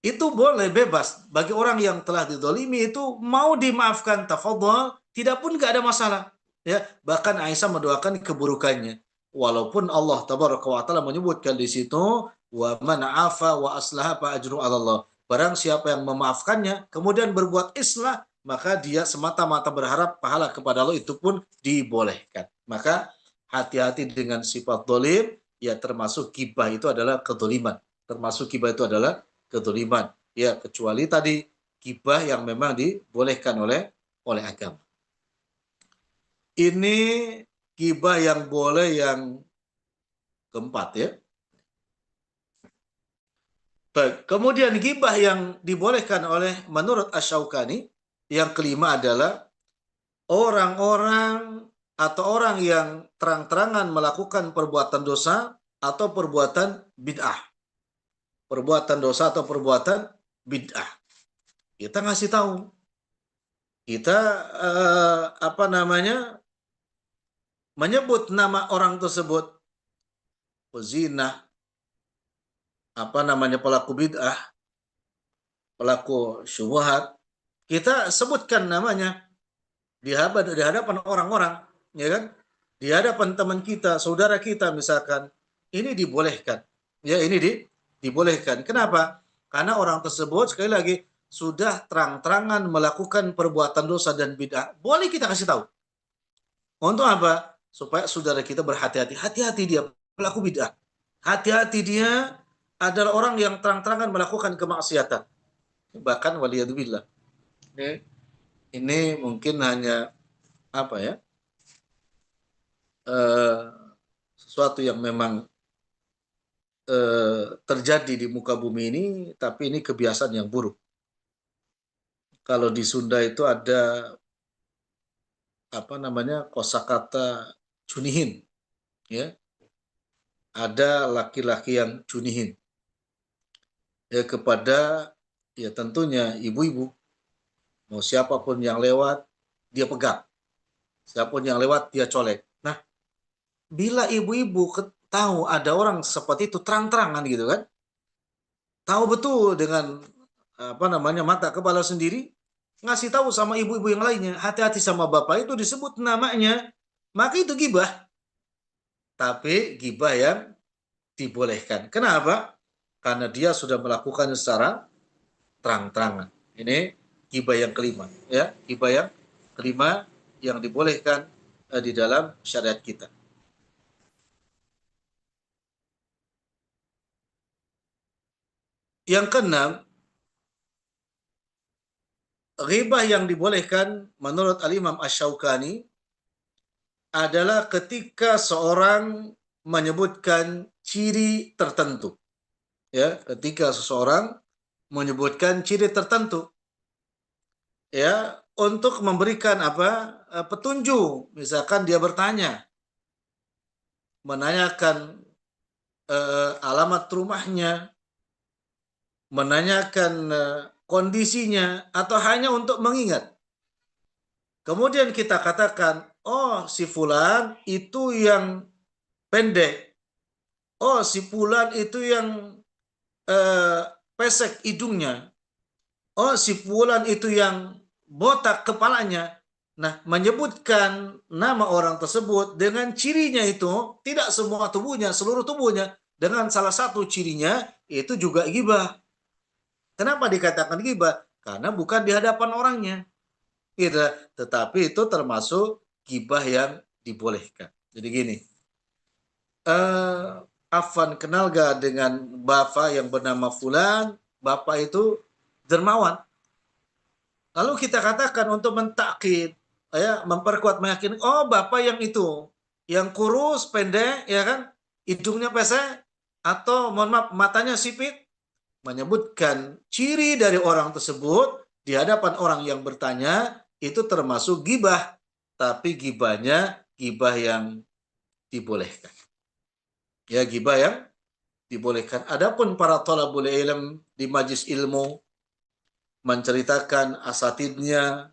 Itu boleh bebas bagi orang yang telah didolimi, itu mau dimaafkan tafadhol, tidak pun nggak ada masalah, ya. Bahkan Aisyah mendoakan keburukannya, walaupun Allah tabaraka wa taala menyebutkan di situ, wa man afa wa aslaha fa ajru 'ala Allah. Barang siapa yang memaafkannya kemudian berbuat islah, maka dia semata-mata berharap pahala kepada Allah, itu pun dibolehkan. Maka hati-hati dengan sifat dolim, ya, termasuk gibah itu adalah kedoliman, termasuk gibah itu adalah kedoliman, ya, kecuali tadi gibah yang memang dibolehkan oleh agama. Ini gibah yang boleh yang keempat, ya. Baik, kemudian gibah yang dibolehkan oleh menurut Asy-Syaukani yang kelima adalah orang-orang atau orang yang terang-terangan melakukan perbuatan dosa atau perbuatan bid'ah. Perbuatan dosa atau perbuatan bid'ah. Kita ngasih tahu, kita apa namanya, menyebut nama orang tersebut pezina, apa namanya, pelaku bid'ah, pelaku syubhat, kita sebutkan namanya di hadapan orang-orang, ya kan, di hadapan teman kita, saudara kita misalkan, ini dibolehkan, ya, ini dibolehkan. Kenapa? Karena orang tersebut sekali lagi sudah terang-terangan melakukan perbuatan dosa dan bid'ah, boleh kita kasih tahu. Untuk apa? Supaya saudara kita berhati-hati. Hati-hati dia pelaku bid'ah. Hati-hati dia adalah orang yang terang-terangan melakukan kemaksiatan. Bahkan waliyadzubillah. Ini mungkin hanya apa ya? sesuatu yang memang terjadi di muka bumi ini, tapi ini kebiasaan yang buruk. Kalau di Sunda itu ada apa namanya kosakata cunihin, ya, ada laki-laki yang cunihin, ya, kepada ya tentunya ibu-ibu, mau siapapun yang lewat dia pegang, siapapun yang lewat dia colek. Nah, bila ibu-ibu tahu ada orang seperti itu terang-terangan gitu kan, tahu betul dengan apa namanya mata kepala sendiri, ngasih tahu sama ibu-ibu yang lainnya, hati-hati sama bapak itu disebut namanya, maka itu gibah. Tapi gibah yang dibolehkan. Kenapa? Karena dia sudah melakukan secara terang-terangan. Ini gibah yang kelima, ya, gibah yang kelima yang dibolehkan di dalam syariat kita. Yang keenam, ghibah yang dibolehkan menurut Al-Imam Asy-Syaukani adalah ketika seorang menyebutkan ciri tertentu. Ya, ketika seseorang menyebutkan ciri tertentu, ya, untuk memberikan apa petunjuk. Misalkan dia bertanya, menanyakan alamat rumahnya, menanyakan kondisinya, atau hanya untuk mengingat. Kemudian kita katakan, oh si fulan itu yang pendek, oh si fulan itu yang eh, pesek hidungnya, oh si fulan itu yang botak kepalanya. Nah, menyebutkan nama orang tersebut dengan cirinya itu, tidak semua tubuhnya, seluruh tubuhnya, dengan salah satu cirinya, itu juga gibah. Kenapa dikatakan gibah? Karena bukan di hadapan orangnya. Gitu. Tetapi itu termasuk gibah yang dibolehkan. Jadi gini, Afan kenal gak dengan bapak yang bernama Fulan? Bapak itu dermawan. Lalu kita katakan untuk mentakkid, ya, memperkuat meyakinkan, oh bapak yang itu, yang kurus, pendek, ya kan, hidungnya pesek, atau mohon maaf matanya sipit, menyebutkan ciri dari orang tersebut di hadapan orang yang bertanya, itu termasuk gibah, tapi gibahnya gibah yang dibolehkan. Ya, gibah yang dibolehkan. Adapun para thalabul ilm di majlis ilmu menceritakan asatidnya,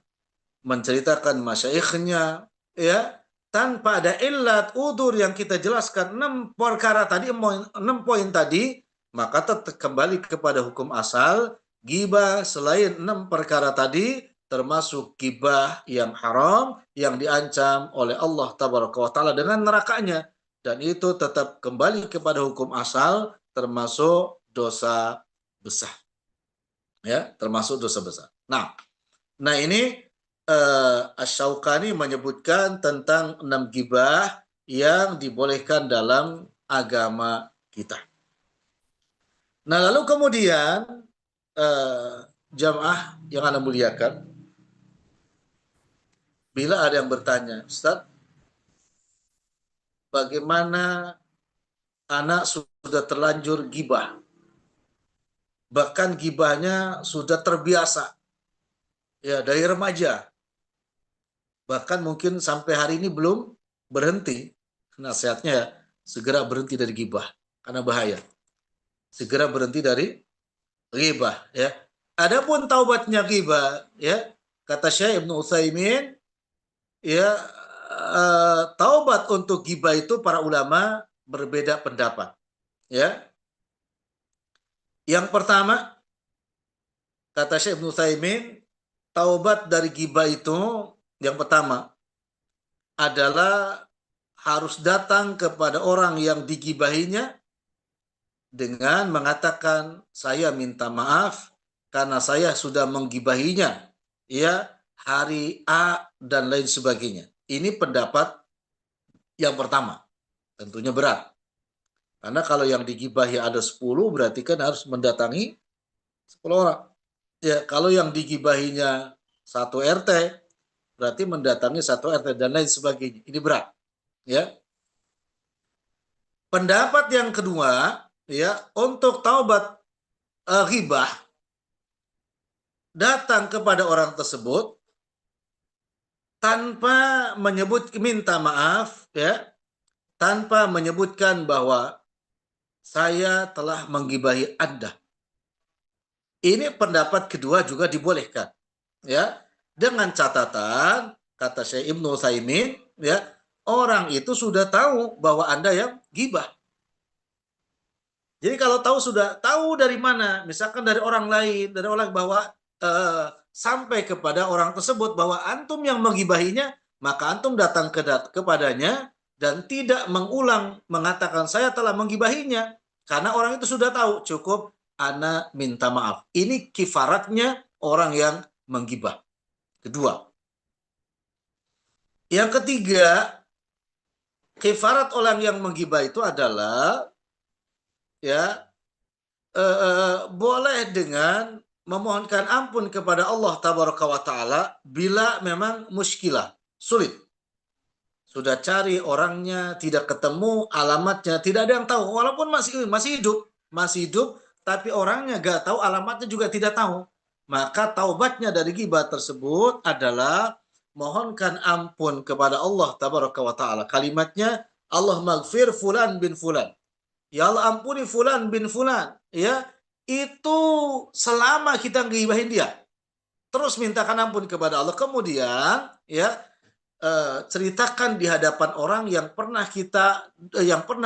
menceritakan masyaikhnya, ya, tanpa ada illat udur yang kita jelaskan 6 perkara tadi, 6 poin tadi, maka tetap kembali kepada hukum asal. Gibah selain 6 perkara tadi termasuk gibah yang haram yang diancam oleh Allah tabaraka wa taala dengan nerakanya, dan itu tetap kembali kepada hukum asal, termasuk dosa besar, ya, termasuk dosa besar. Nah ini Asy-Syaukani menyebutkan tentang 6 gibah yang dibolehkan dalam agama kita. Nah lalu kemudian eh, jamaah yang Anda muliakan, bila ada yang bertanya, Ustaz, bagaimana anak sudah terlanjur gibah, bahkan gibahnya sudah terbiasa, ya, dari remaja, bahkan mungkin sampai hari ini belum berhenti. Nasihatnya ya, segera berhenti dari gibah karena bahaya. Segera berhenti dari ghibah, ya. Adapun taubatnya ghibah, ya, kata Syekh Ibnu Utsaimin, ya, taubat untuk ghibah itu para ulama berbeda pendapat, ya. Yang pertama, kata Syekh Ibnu Utsaimin, taubat dari ghibah itu yang pertama adalah harus datang kepada orang yang digibahinya dengan mengatakan, saya minta maaf karena saya sudah menggibahinya, ya, hari A dan lain sebagainya. Ini pendapat yang pertama. Tentunya berat. Karena kalau yang digibahi ada 10, berarti kan harus mendatangi 10 orang. Ya, kalau yang digibahinya satu RT, berarti mendatangi satu RT dan lain sebagainya. Ini berat. Ya. Pendapat yang kedua, ya, untuk taubat ghibah datang kepada orang tersebut tanpa menyebut minta maaf, ya, tanpa menyebutkan bahwa saya telah menggibahi Anda. Ini pendapat kedua juga dibolehkan, ya, dengan catatan kata Syekh Ibnu Utsaimin, ya, orang itu sudah tahu bahwa Anda yang gibah. Jadi kalau sudah tahu dari mana, misalkan dari orang lain, dari orang bahwa sampai kepada orang tersebut bahwa antum yang menggibahinya, maka antum datang kepadanya dan tidak mengulang mengatakan saya telah menggibahinya, karena orang itu sudah tahu, cukup ana minta maaf. Ini kifaratnya orang yang menggibah. Kedua. Yang ketiga, kifarat orang yang menggibah itu adalah, ya, boleh dengan memohonkan ampun kepada Allah Tabaraka wa Ta'ala bila memang muskilah, sulit. Sudah cari orangnya, tidak ketemu, alamatnya, tidak ada yang tahu. Walaupun masih hidup, tapi orangnya gak tahu, alamatnya juga tidak tahu. Maka taubatnya dari ghibah tersebut adalah mohonkan ampun kepada Allah Tabaraka wa Ta'ala. Kalimatnya, Allah maghfir fulan bin fulan. Ya Allah ampuni fulan bin fulan, ya, itu selama kita ngibahin dia. Terus mintakan ampun kepada Allah. Kemudian, ya, ceritakan di hadapan orang yang pernah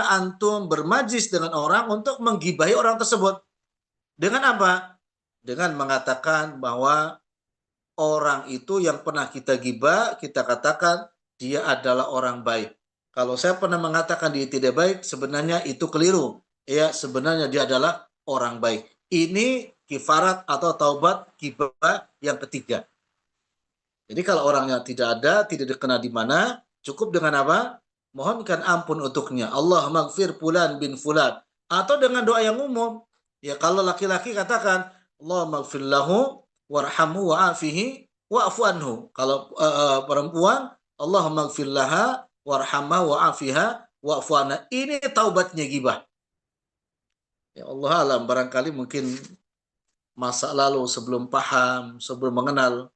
antum bermajlis dengan orang untuk menggibahi orang tersebut. Dengan apa? Dengan mengatakan bahwa orang itu yang pernah kita gibah, kita katakan dia adalah orang baik. Kalau saya pernah mengatakan dia tidak baik, sebenarnya itu keliru. Ya, sebenarnya dia adalah orang baik. Ini kifarat atau taubat gibah yang ketiga. Jadi kalau orangnya tidak ada, tidak dikenal di mana, cukup dengan apa? Mohonkan ampun untuknya. Allah maghfir fulan bin fulan. Atau dengan doa yang umum. Ya, kalau laki-laki katakan, Allah maghfir lahu warhamhu wa'afihi wa'fu anhu. Kalau perempuan, Allah maghfir laha warhamha wa'afiha wa'fu anha. Ini taubatnya gibah. Ya Allah alam, barangkali mungkin masa lalu sebelum paham, sebelum mengenal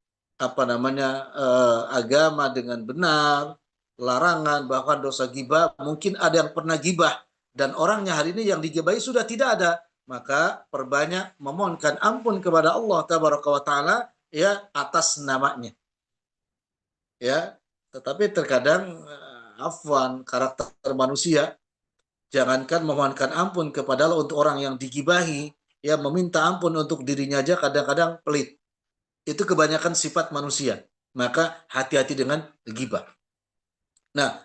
agama dengan benar, larangan bahkan dosa gibah, mungkin ada yang pernah gibah dan orangnya hari ini yang digibahi sudah tidak ada, maka perbanyak memohonkan ampun kepada Allah Tabaraka wa Ta'ala, ya, atas namanya. Ya, tetapi terkadang afwan, karakter manusia, jangankan memohonkan ampun kepada Allah untuk orang yang digibahi, ya, meminta ampun untuk dirinya aja kadang-kadang pelit. Itu kebanyakan sifat manusia. Maka hati-hati dengan ghibah. Nah,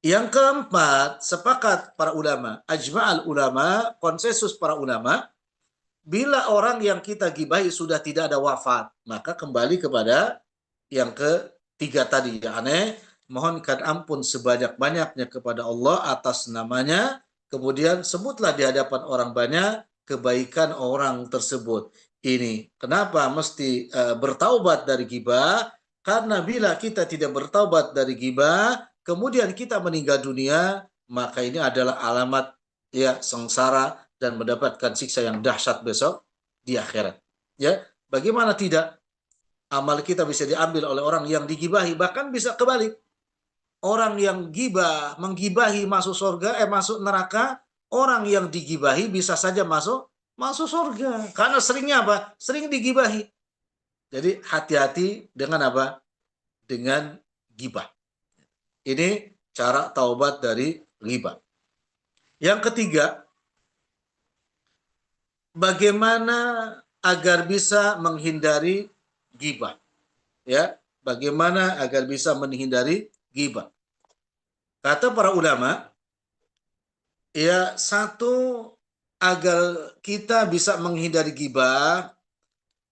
yang keempat, sepakat para ulama, ajma'al ulama, konsensus para ulama, bila orang yang kita gibahi sudah tidak ada wafat, maka kembali kepada yang ketiga tadi, yakni mohonkan ampun sebanyak-banyaknya kepada Allah atas namanya, kemudian sebutlah di hadapan orang banyak kebaikan orang tersebut. Ini kenapa mesti bertaubat dari ghibah? Karena bila kita tidak bertaubat dari ghibah, kemudian kita meninggal dunia, maka ini adalah alamat, ya, sengsara dan mendapatkan siksa yang dahsyat besok di akhirat. Ya, bagaimana tidak? Amal kita bisa diambil oleh orang yang digibahi, bahkan bisa kebalik. Orang yang menggibahi masuk surga, masuk neraka, orang yang digibahi bisa saja masuk surga. Karena seringnya apa? Sering digibahi. Jadi hati-hati dengan apa? Dengan gibah. Ini cara taubat dari ghibah. Yang ketiga, bagaimana agar bisa menghindari ghibah? Ya, bagaimana agar bisa menghindari ghibah? Kata para ulama, ya, satu, agar kita bisa menghindari ghibah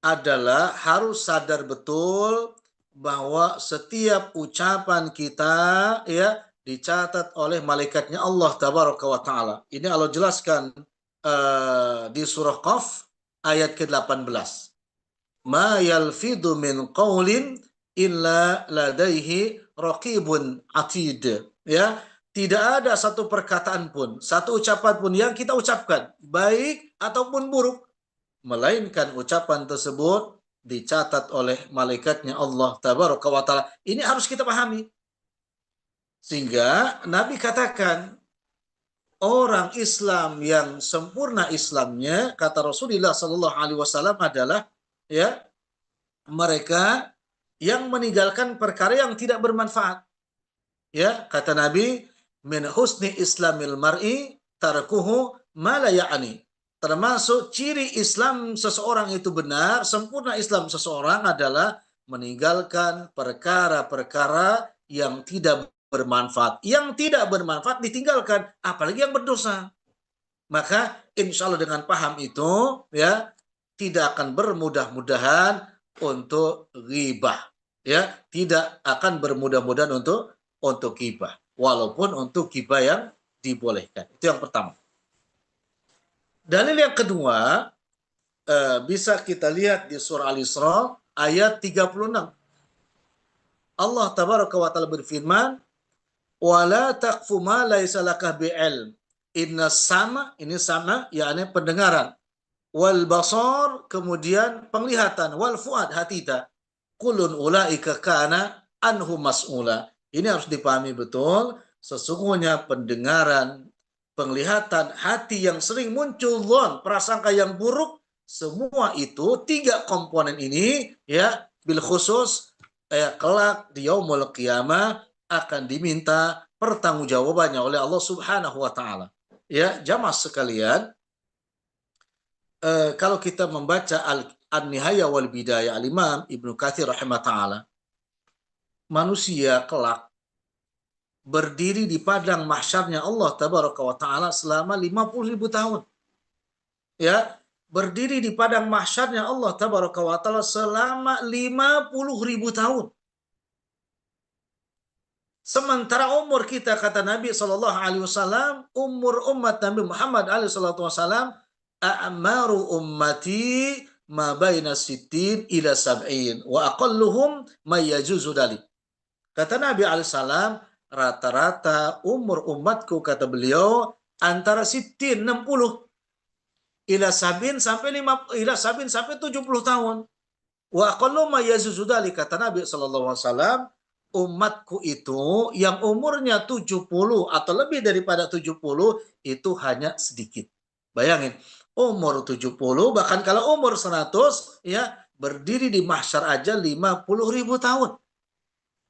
adalah harus sadar betul bahwa setiap ucapan kita, ya, dicatat oleh malaikatnya Allah Tabaraka wa Ta'ala. Ini Allah jelaskan di surah Qaf ayat ke-18. Ma yalfidu min qawlin illa ladaihi raqibun atid. Ya, Tidak ada satu perkataan pun, satu ucapan pun yang kita ucapkan, baik ataupun buruk, melainkan ucapan tersebut dicatat oleh malaikatnya Allah Tabaraka wa Ta'ala. Ini harus kita pahami. Sehingga Nabi katakan, orang Islam yang sempurna Islamnya, kata Rasulullah Sallallahu Alaihi Wasallam adalah ya mereka yang meninggalkan perkara yang tidak bermanfaat. Ya, kata Nabi, min husni islamil mar'i tarkuhu ma la ya'ni. Termasuk ciri Islam seseorang itu benar, sempurna Islam seseorang adalah meninggalkan perkara-perkara yang tidak bermanfaat. Yang tidak bermanfaat ditinggalkan, apalagi yang berdosa. Maka insya Allah dengan paham itu, ya, tidak akan bermudah-mudahan untuk ghibah. Ya, tidak akan bermudah-mudahan untuk ghibah. Walaupun untuk ghibah yang dibolehkan. Itu yang pertama. Dalil yang kedua, bisa kita lihat di surah Al-Isra ayat 36. Allah Tabaraka wa Ta'ala berfirman, "Wala taqfu ma laisa laka bi'ilm. Inna sama," ini sama, yakni pendengaran. Wal basar, kemudian penglihatan. Wal fuad, hati kita. Kulun ulaika kana anhu mas'ula. Ini harus dipahami betul. Sesungguhnya pendengaran, penglihatan, hati yang sering muncul dhon, prasangka yang buruk, semua itu tiga komponen ini ya bil khusus kelak di yaumul qiyamah akan diminta pertanggungjawabannya oleh Allah Subhanahu wa taala. Ya, jamaah sekalian, kalau kita membaca An-Nihayah wal Bidayah Al-Imam Ibnu Katsir rahimahullah, manusia kelak berdiri di padang mahsyarnya Allah Tabaraka wa Ta'ala selama 50.000 tahun. Ya, berdiri di padang mahsyarnya Allah Tabaraka wa Ta'ala selama 50.000 tahun. Sementara umur kita, kata Nabi Sallallahu Alaihi Wasallam, umur umat Nabi Muhammad Alaihi Wasallam, a'maru ummati ma baina sittin ila sab'in wa aqalluhum may yajuzu dalik. Kata Nabi Alaihi Wasallam, rata-rata umur umatku, kata beliau, antara sittin 60 ila sabin sampai 70 tahun. Wa aqallu ma yajuzu dalik, kata Nabi sallallahu alaihi wasallam, umatku itu yang umurnya 70 atau lebih daripada 70 itu hanya sedikit. Bayangin, umur 70, bahkan kalau umur 100 ya berdiri di mahsyar aja 50.000 tahun.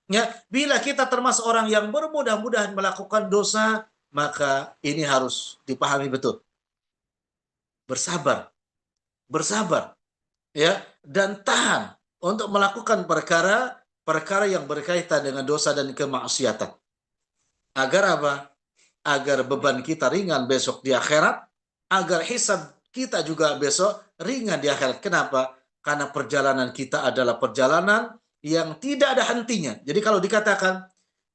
Ya, bila kita termasuk orang yang bermudah-mudahan melakukan dosa, maka ini harus dipahami betul. Bersabar, bersabar, ya, dan tahan untuk melakukan perkara yang berkaitan dengan dosa dan kemaksiatan. Agar apa? Agar beban kita ringan besok di akhirat, agar hisab kita juga besok ringan di akhirat. Kenapa? Karena perjalanan kita adalah perjalanan yang tidak ada hentinya. Jadi kalau dikatakan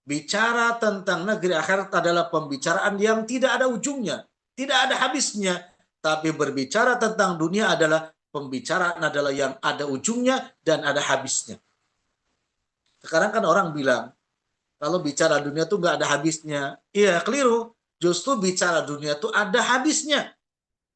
bicara tentang negeri akhirat adalah pembicaraan yang tidak ada ujungnya, tidak ada habisnya. Tapi berbicara tentang dunia adalah pembicaraan adalah yang ada ujungnya dan ada habisnya. Sekarang kan orang bilang, kalau bicara dunia tuh nggak ada habisnya. Iya, keliru. Justru bicara dunia tuh ada habisnya.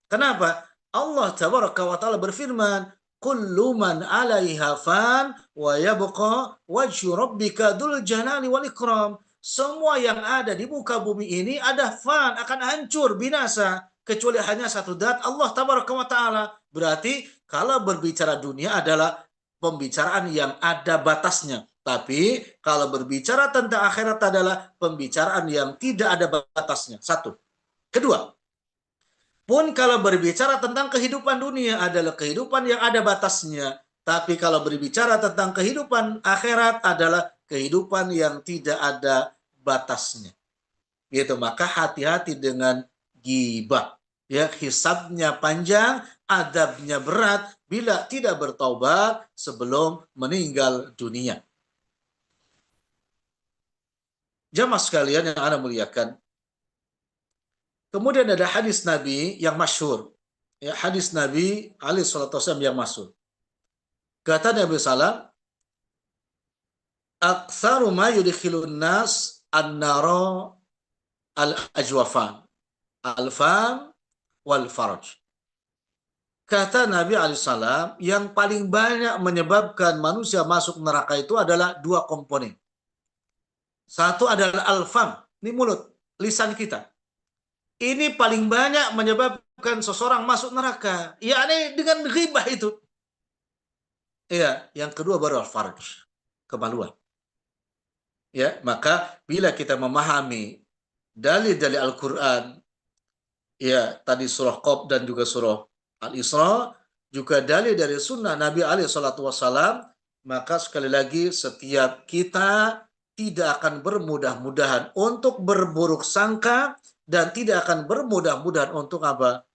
Kenapa? Allah Tabaraka wa Ta'ala berfirman, kullu man 'alaiha fan wa yabqa wajhu rabbika dzul jalali wal ikram. Semua yang ada di muka bumi ini ada fan, akan hancur, binasa, kecuali hanya satu zat, Allah Tabaraka wa Ta'ala. Berarti kalau berbicara dunia adalah pembicaraan yang ada batasnya. Tapi kalau berbicara tentang akhirat adalah pembicaraan yang tidak ada batasnya. Satu. Kedua, pun kalau berbicara tentang kehidupan dunia adalah kehidupan yang ada batasnya. Tapi kalau berbicara tentang kehidupan akhirat adalah kehidupan yang tidak ada batasnya. Gitu, maka hati-hati dengan ghibah. Ya, hisabnya panjang, adabnya berat bila tidak bertaubat sebelum meninggal dunia. Jamaah sekalian yang Anda muliakan. Kemudian ada hadis Nabi yang masyhur. Ya, hadis Nabi alaihi salatu wasallam yang masyhur. Kata Nabi sallallahu, "Aktsaru ma yudkhilun nas an-nara al-ajwafan, al-fam wal farj. Kata Nabi alaihissalam, yang paling banyak menyebabkan manusia masuk neraka itu adalah dua komponen. Satu adalah al-fam, ini mulut, lisan kita. Ini paling banyak menyebabkan seseorang masuk neraka. Yakni dengan ghibah itu. Iya, yang kedua baru al-farj, kemaluan. Ya, maka bila kita memahami dalil-dalil Al-Qur'an, ya tadi surah Qaf dan juga surah Al-Isra, juga dalil dari sunnah Nabi alaihi salatu wassalam, maka sekali lagi setiap kita tidak akan bermudah-mudahan untuk berburuk sangka dan tidak akan bermudah-mudahan untuk apa?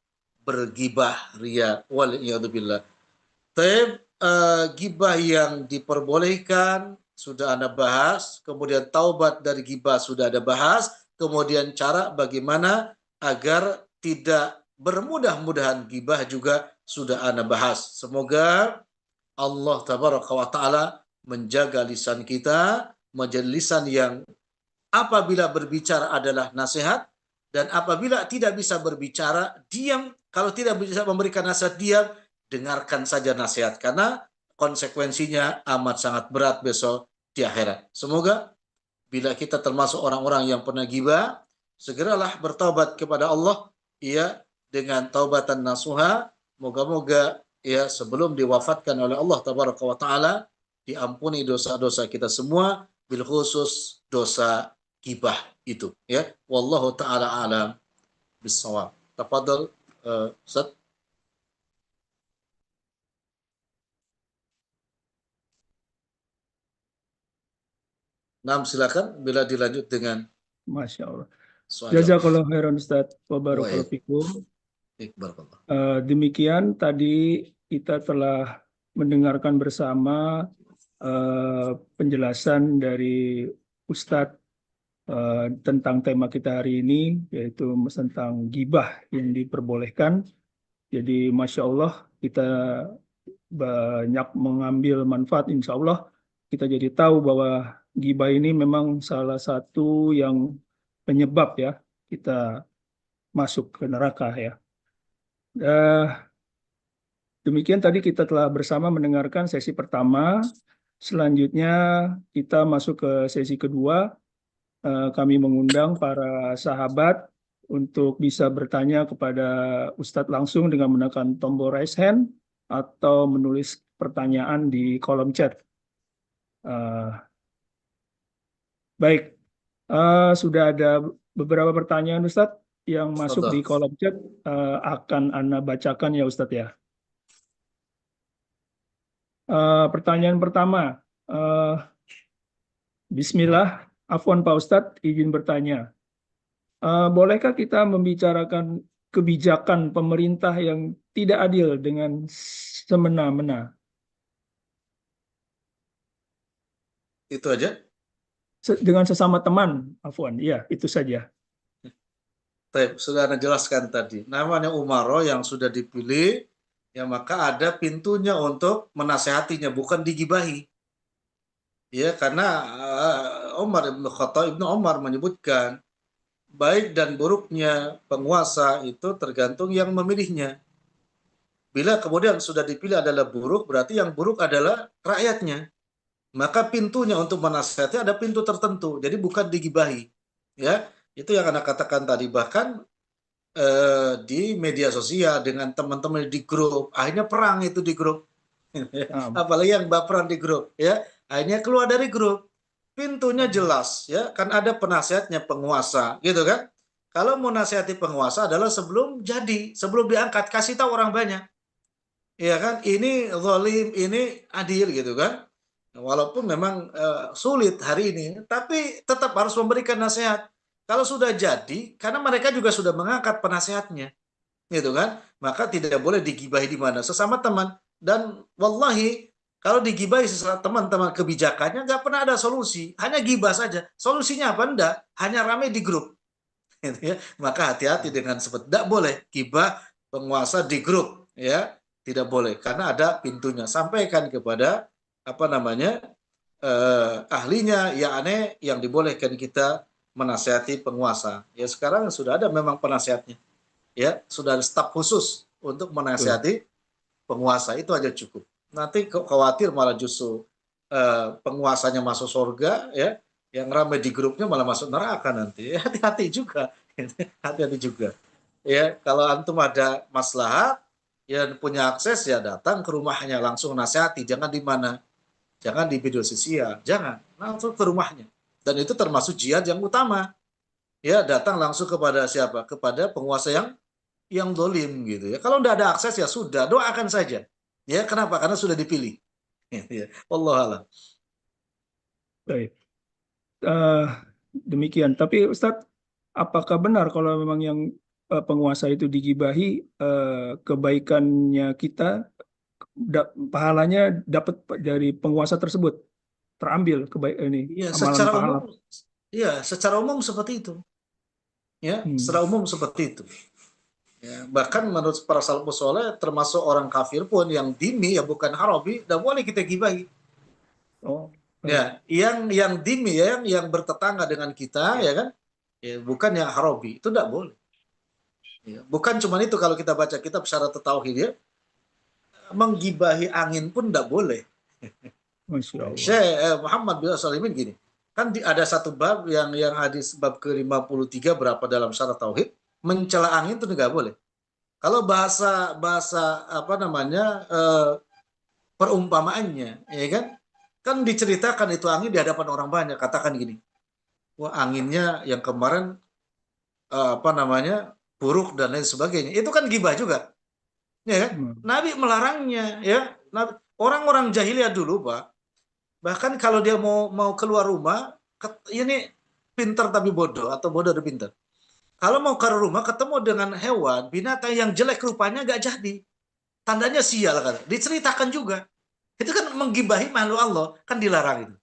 Bergibah, ria, wal iyadzubillah. Gibah yang diperbolehkan sudah Anda bahas, kemudian taubat dari gibah sudah Anda bahas, kemudian cara bagaimana agar tidak bermudah-mudahan gibah juga sudah Anda bahas. Semoga Allah tabaraka wa taala menjaga lisan kita menjadi lisan yang apabila berbicara adalah nasihat, dan apabila tidak bisa berbicara diam. Kalau tidak bisa memberikan nasihat, diam, dengarkan saja nasihat, karena konsekuensinya amat sangat berat besok di akhirat. Semoga bila kita termasuk orang-orang yang pernah gibah, segeralah bertaubat kepada Allah ya dengan taubatan nasuha. Moga-moga ya sebelum diwafatkan oleh Allah tabaraka wa taala diampuni dosa-dosa kita semua, bil khusus dosa gibah itu ya. Wallahu taala alam bisawab. Tafadhal Ustaz. Nah, silakan bila dilanjut dengan Masya Allah. soal jawab. Jazakallah khairan Ustaz. Wa barakallahu Baik, fikum. barakallah. Demikian tadi kita telah mendengarkan bersama penjelasan dari Ustadz tentang tema kita hari ini, yaitu tentang gibah yang diperbolehkan. Jadi Masya Allah kita banyak mengambil manfaat, insya Allah kita jadi tahu bahwa gibah ini memang salah satu yang penyebab ya kita masuk ke neraka ya. Demikian tadi kita telah bersama mendengarkan sesi pertama. Selanjutnya kita masuk ke sesi kedua. Kami mengundang para sahabat untuk bisa bertanya kepada Ustadz langsung dengan menekan tombol raise hand atau menulis pertanyaan di kolom chat. Baik, sudah ada beberapa pertanyaan Ustadz yang masuk di kolom chat, akan Anda bacakan ya Ustadz ya. Pertanyaan pertama, Bismillah, afwan Pak Ustadz, izin bertanya. Bolehkah kita membicarakan kebijakan pemerintah yang tidak adil dengan semena-mena? Itu aja? Dengan sesama teman, afwan. Ya, itu saja. Sudah Anda jelaskan tadi. Namanya umaro yang sudah dipilih, ya maka ada pintunya untuk menasehatinya, bukan digibahi. Ya, karena Umar bin Khattab, Ibnu Umar menyebutkan baik dan buruknya penguasa itu tergantung yang memilihnya. Bila kemudian sudah dipilih adalah buruk, berarti yang buruk adalah rakyatnya. Maka pintunya untuk menasihati ada pintu tertentu, jadi bukan digibahi. Ya, itu yang Anda katakan tadi. Bahkan di media sosial dengan teman-teman di grup, akhirnya perang itu di grup. Apalagi yang baperan di grup, ya akhirnya keluar dari grup. Pintunya jelas, ya kan ada penasihatnya penguasa, gitu kan? Kalau mau nasihati penguasa adalah sebelum jadi, sebelum diangkat, kasih tahu orang banyak, ya kan? Ini zalim, ini adil, gitu kan? Walaupun memang sulit hari ini, tapi tetap harus memberikan nasihat. Kalau sudah jadi, karena mereka juga sudah mengangkat penasehatnya, gitu kan? Maka tidak boleh digibahi di mana sesama teman. Dan wallahi kalau digibahi sesama teman-teman kebijakannya nggak pernah ada solusi, hanya gibah saja. Solusinya apa? Enggak, hanya rame di grup. Gitu ya. Maka hati-hati dengan seperti tidak boleh gibah penguasa di grup, ya tidak boleh karena ada pintunya. Sampaikan kepada ahlinya, ya aneh yang dibolehkan kita menasihati penguasa. Ya sekarang sudah ada memang penasihatnya. Ya, sudah ada staf khusus untuk Betul. menasihati penguasa, itu aja cukup. Nanti khawatir malah justru penguasanya masuk surga, ya, yang ramai di grupnya malah masuk neraka nanti. Ya, hati-hati juga, hati-hati juga. Ya, kalau antum ada maslahat, ya punya akses ya datang ke rumahnya langsung nasihati, jangan di mana, jangan di video sosial, jangan langsung ke rumahnya. Dan itu termasuk jihad yang utama. Ya, datang langsung kepada siapa? Kepada penguasa yang dolim gitu ya. Kalau tidak ada akses ya sudah, doakan saja. Ya, kenapa? Karena sudah dipilih. Ya, Allah alam. Baik. Eh, Demikian. Tapi Ustadz, apakah benar kalau memang yang penguasa itu digibahi, kebaikannya kita, pahalanya dapat dari penguasa tersebut, terambil kebaik ini Ya, amalan pahala? secara umum seperti itu. Ya, Hmm. secara umum seperti itu. Ya, bahkan menurut para salafus soleh, termasuk orang kafir pun yang dimi ya bukan harabi, tidak boleh kita gibahi. Oh, baik. Ya, yang dimi ya, yang bertetangga dengan kita ya kan, ya, bukan yang harabi, itu tidak boleh. Ya, bukan cuma itu kalau kita baca kitab syarat tauhid ya, menggibahi angin pun tidak boleh. Masya Allah. Syekh Muhammad bin Salimin gini, kan ada satu bab yang hadis bab ke-53 berapa dalam syarat tauhid, mencela angin itu nggak boleh. Kalau bahasa bahasa apa namanya perumpamaannya, ya kan, kan diceritakan itu angin di hadapan orang banyak, katakan gini, wah anginnya yang kemarin apa namanya buruk dan lain sebagainya, itu kan gibah juga, ya kan? Hmm. Nabi melarangnya, ya. Orang-orang jahiliyah dulu, Pak, bahkan kalau dia mau keluar rumah, ini pintar tapi bodoh atau bodoh tapi pintar. Kalau mau keluar rumah ketemu dengan hewan, binatang yang jelek rupanya gak jadi. Tandanya sial kan. Diceritakan juga. Itu kan menggibahi makhluk Allah, kan dilarang itu.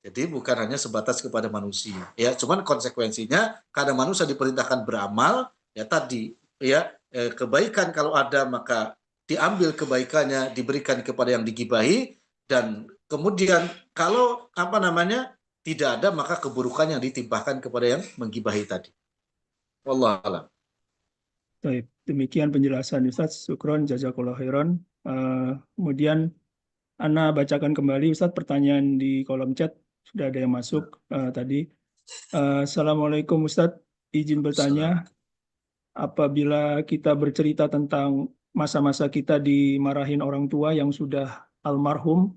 Jadi bukan hanya sebatas kepada manusia, ya. Cuman konsekuensinya karena manusia diperintahkan beramal, ya tadi, ya kebaikan kalau ada maka diambil kebaikannya diberikan kepada yang digibahi dan kemudian kalau apa namanya tidak ada maka keburukan yang ditimpahkan kepada yang menggibahi tadi. Wallahu a'lam. Baik. Demikian penjelasan Ustadz. Syukron, jazakallah khairan. Kemudian Ana bacakan kembali Ustadz pertanyaan di kolom chat. Sudah ada yang masuk tadi. Assalamualaikum Ustadz. Izin bertanya, apabila kita bercerita tentang masa-masa kita dimarahin orang tua yang sudah almarhum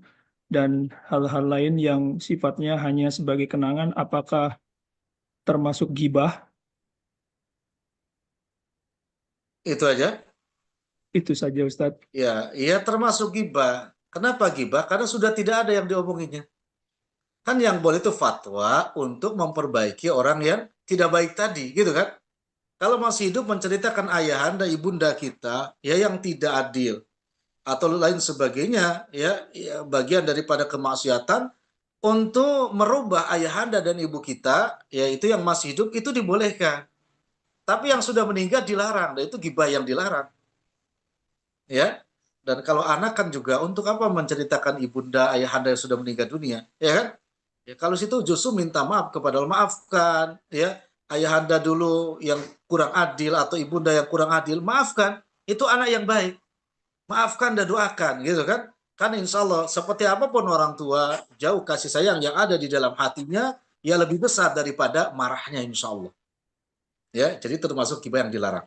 dan hal-hal lain yang sifatnya hanya sebagai kenangan, apakah termasuk gibah? Itu aja. Itu saja Ustadz. Ya, ya termasuk gibah. Kenapa gibah? Karena sudah tidak ada yang diomonginya. Kan yang boleh itu fatwa untuk memperbaiki orang yang tidak baik tadi, gitu kan? Kalau masih hidup menceritakan ayahanda, ibunda kita, ya yang tidak adil atau lain sebagainya, ya, ya bagian daripada kemaksiatan untuk merubah ayahanda dan ibu kita, yaitu yang masih hidup itu dibolehkan. Tapi yang sudah meninggal dilarang, dan itu gibah yang dilarang, ya. Dan kalau anak kan juga untuk apa menceritakan ibunda, ayahanda yang sudah meninggal dunia, ya kan? Ya, kalau situ justru minta maaf kepada Allah, maafkan ya ayahanda dulu yang kurang adil atau ibunda yang kurang adil, maafkan. Itu anak yang baik. Maafkan dan doakan gitu kan. Kan insya Allah seperti apapun orang tua, jauh kasih sayang yang ada di dalam hatinya ya lebih besar daripada marahnya insya Allah. Ya, jadi termasuk gibah yang dilarang.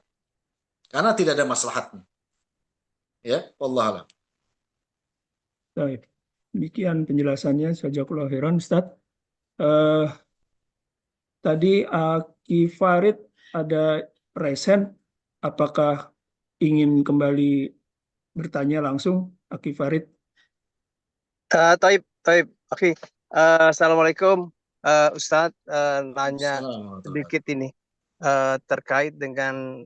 Karena tidak ada maslahatnya. Ya, Allah alam. Baik. Demikian penjelasannya. Jazakallah khairan Ustadz. Eh, Tadi Aki Farid ada resen. Apakah ingin kembali bertanya langsung, Aki Farid? Taib, Taib. Oke. Assalamualaikum, Ustadz. Nanya Assalamualaikum. sedikit ini terkait dengan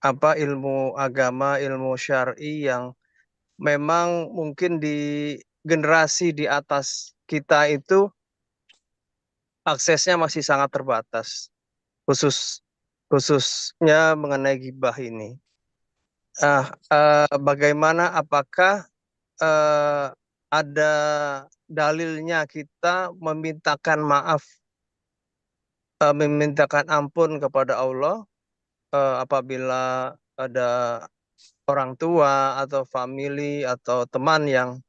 apa ilmu agama, ilmu syar'i yang memang mungkin di generasi di atas kita itu aksesnya masih sangat terbatas, khususnya mengenai gibah ini. Bagaimana? Apakah ada dalilnya kita memintakan maaf memintakan ampun kepada Allah apabila ada orang tua atau family atau teman yang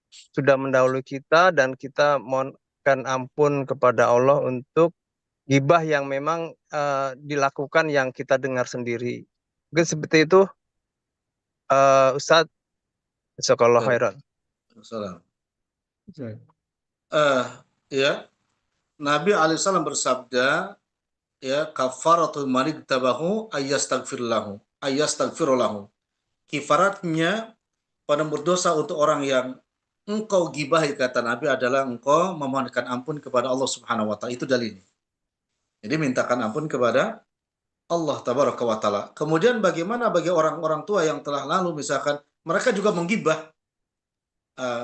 sudah mendahului kita, dan kita mohonkan ampun kepada Allah untuk gibah yang memang dilakukan yang kita dengar sendiri. Mungkin seperti itu, Ustadz. Jazakallah Baik. khairan. Salam. Ustaz. Ya, Nabi alaihissalam bersabda, ya, kafaratul manik tabahu ayyastaghfirullahu. Kifaratnya penembus dosa untuk orang yang engkau gibahi, kata Nabi, adalah engkau memohonkan ampun kepada Allah Subhanahu wa taala. Itu dalilnya. Jadi mintakan ampun kepada Allah tabaraka wa taala. Kemudian bagaimana bagi orang-orang tua yang telah lalu, misalkan mereka juga menggibah.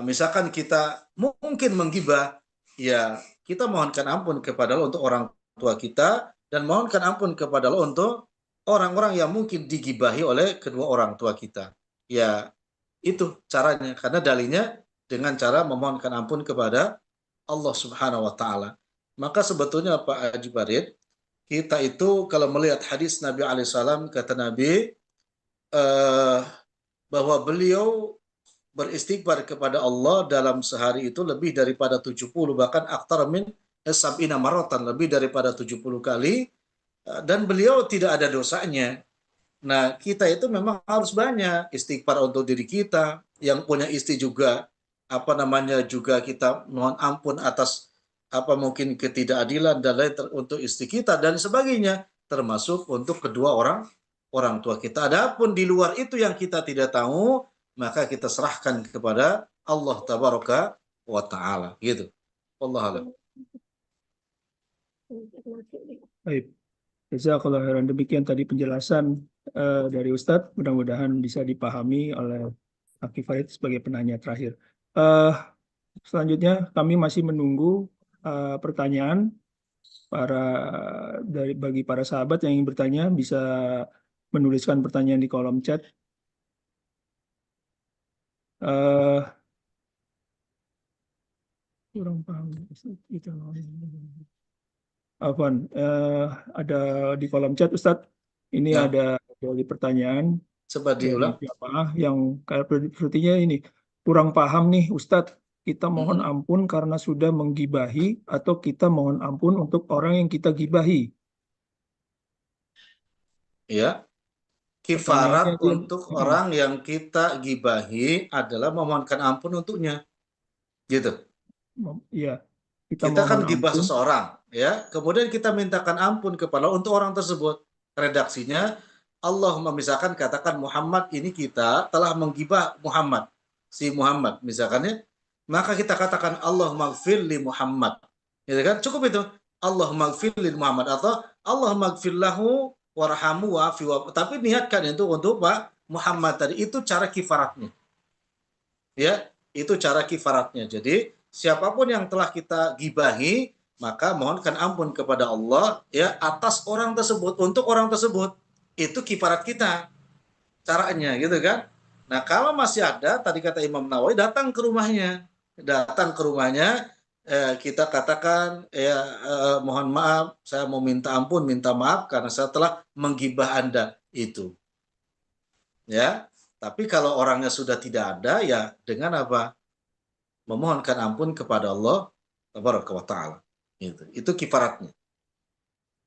Misalkan kita mungkin menggibah, ya kita mohonkan ampun kepada Allah untuk orang tua kita, dan mohonkan ampun kepada Allah untuk orang-orang yang mungkin digibahi oleh kedua orang tua kita. Ya, itu caranya, karena dalilnya dengan cara memohonkan ampun kepada Allah Subhanahu wa taala. Maka sebetulnya Pak Haji Barid, kita itu kalau melihat hadis Nabi alaihissalam, kata Nabi bahwa beliau beristighfar kepada Allah dalam sehari itu lebih daripada 70, bahkan aktar min sab'ina maratan, lebih daripada 70 kali, dan beliau tidak ada dosanya. Nah, kita itu memang harus banyak istighfar untuk diri kita, yang punya istri juga juga kita mohon ampun atas mungkin ketidakadilan dan lain untuk istri kita dan sebagainya, termasuk untuk kedua orang tua kita. Adapun di luar itu yang kita tidak tahu, maka kita serahkan kepada Allah tabaraka wa taala, gitu. Wallahu a'lam. Baik. Jazakallah khairan. Demikian tadi penjelasan dari Ustadz. Mudah-mudahan bisa dipahami oleh Aki Farid sebagai penanya terakhir. Selanjutnya kami masih menunggu pertanyaan bagi para sahabat yang ingin bertanya, bisa menuliskan pertanyaan di kolom chat. Kurang paham. Afwan, ada di kolom chat Ustadz. Ini Ya. ada dari pertanyaan Coba dari diulang. jamaah yang sepertinya ini kurang paham nih Ustadz. Kita mohon ampun karena sudah menggibahi, atau kita mohon ampun untuk orang yang kita gibahi. Ya. Kifarat untuk orang yang kita gibahi adalah memohonkan ampun untuknya. Gitu. Iya. Kita kan mohon gibah ampun. seseorang, ya. Kemudian kita mintakan ampun kepada Allah untuk orang tersebut. Redaksinya, Allah memisahkan, katakan Muhammad ini kita telah menggibah Muhammad, si Muhammad, misalkannya. Maka kita katakan Allah maghfir li Muhammad. Gitu kan? Cukup itu. Allah maghfir li Muhammad, atau Allah maghfir lahu warhamu wa'afi wa. Tapi niatkan itu untuk Pak Muhammad tadi. Itu cara kifaratnya. Ya, itu cara kifaratnya. Jadi siapapun yang telah kita gibahi, maka mohonkan ampun kepada Allah ya atas orang tersebut, untuk orang tersebut. Itu kifarat kita caranya, gitu kan. Nah, kalau masih ada, tadi kata Imam Nawawi, datang ke rumahnya. Kita katakan ya, mohon maaf, saya mau minta ampun, minta maaf karena saya telah menggibah Anda itu. Ya, tapi kalau orangnya sudah tidak ada, ya dengan apa? Memohonkan ampun kepada Allah tabaraka wa taala. Itu kifaratnya.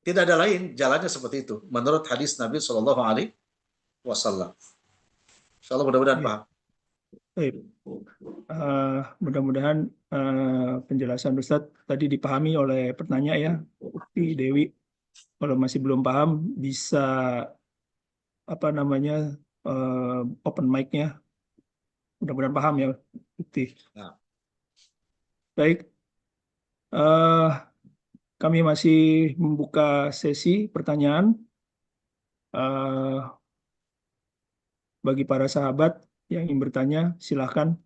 Tidak ada lain jalannya seperti itu menurut hadis Nabi Shallallahu alaihi wasallam. Insyaallah mudah-mudahan paham. Baik. Mudah-mudahan penjelasan Ustadz tadi dipahami oleh penanya ya, Ukti Dewi. Kalau masih belum paham bisa open mic-nya. Mudah-mudahan paham ya, Ukti. Nah. Baik. Kami masih membuka sesi pertanyaan bagi para sahabat yang ingin bertanya. Silahkan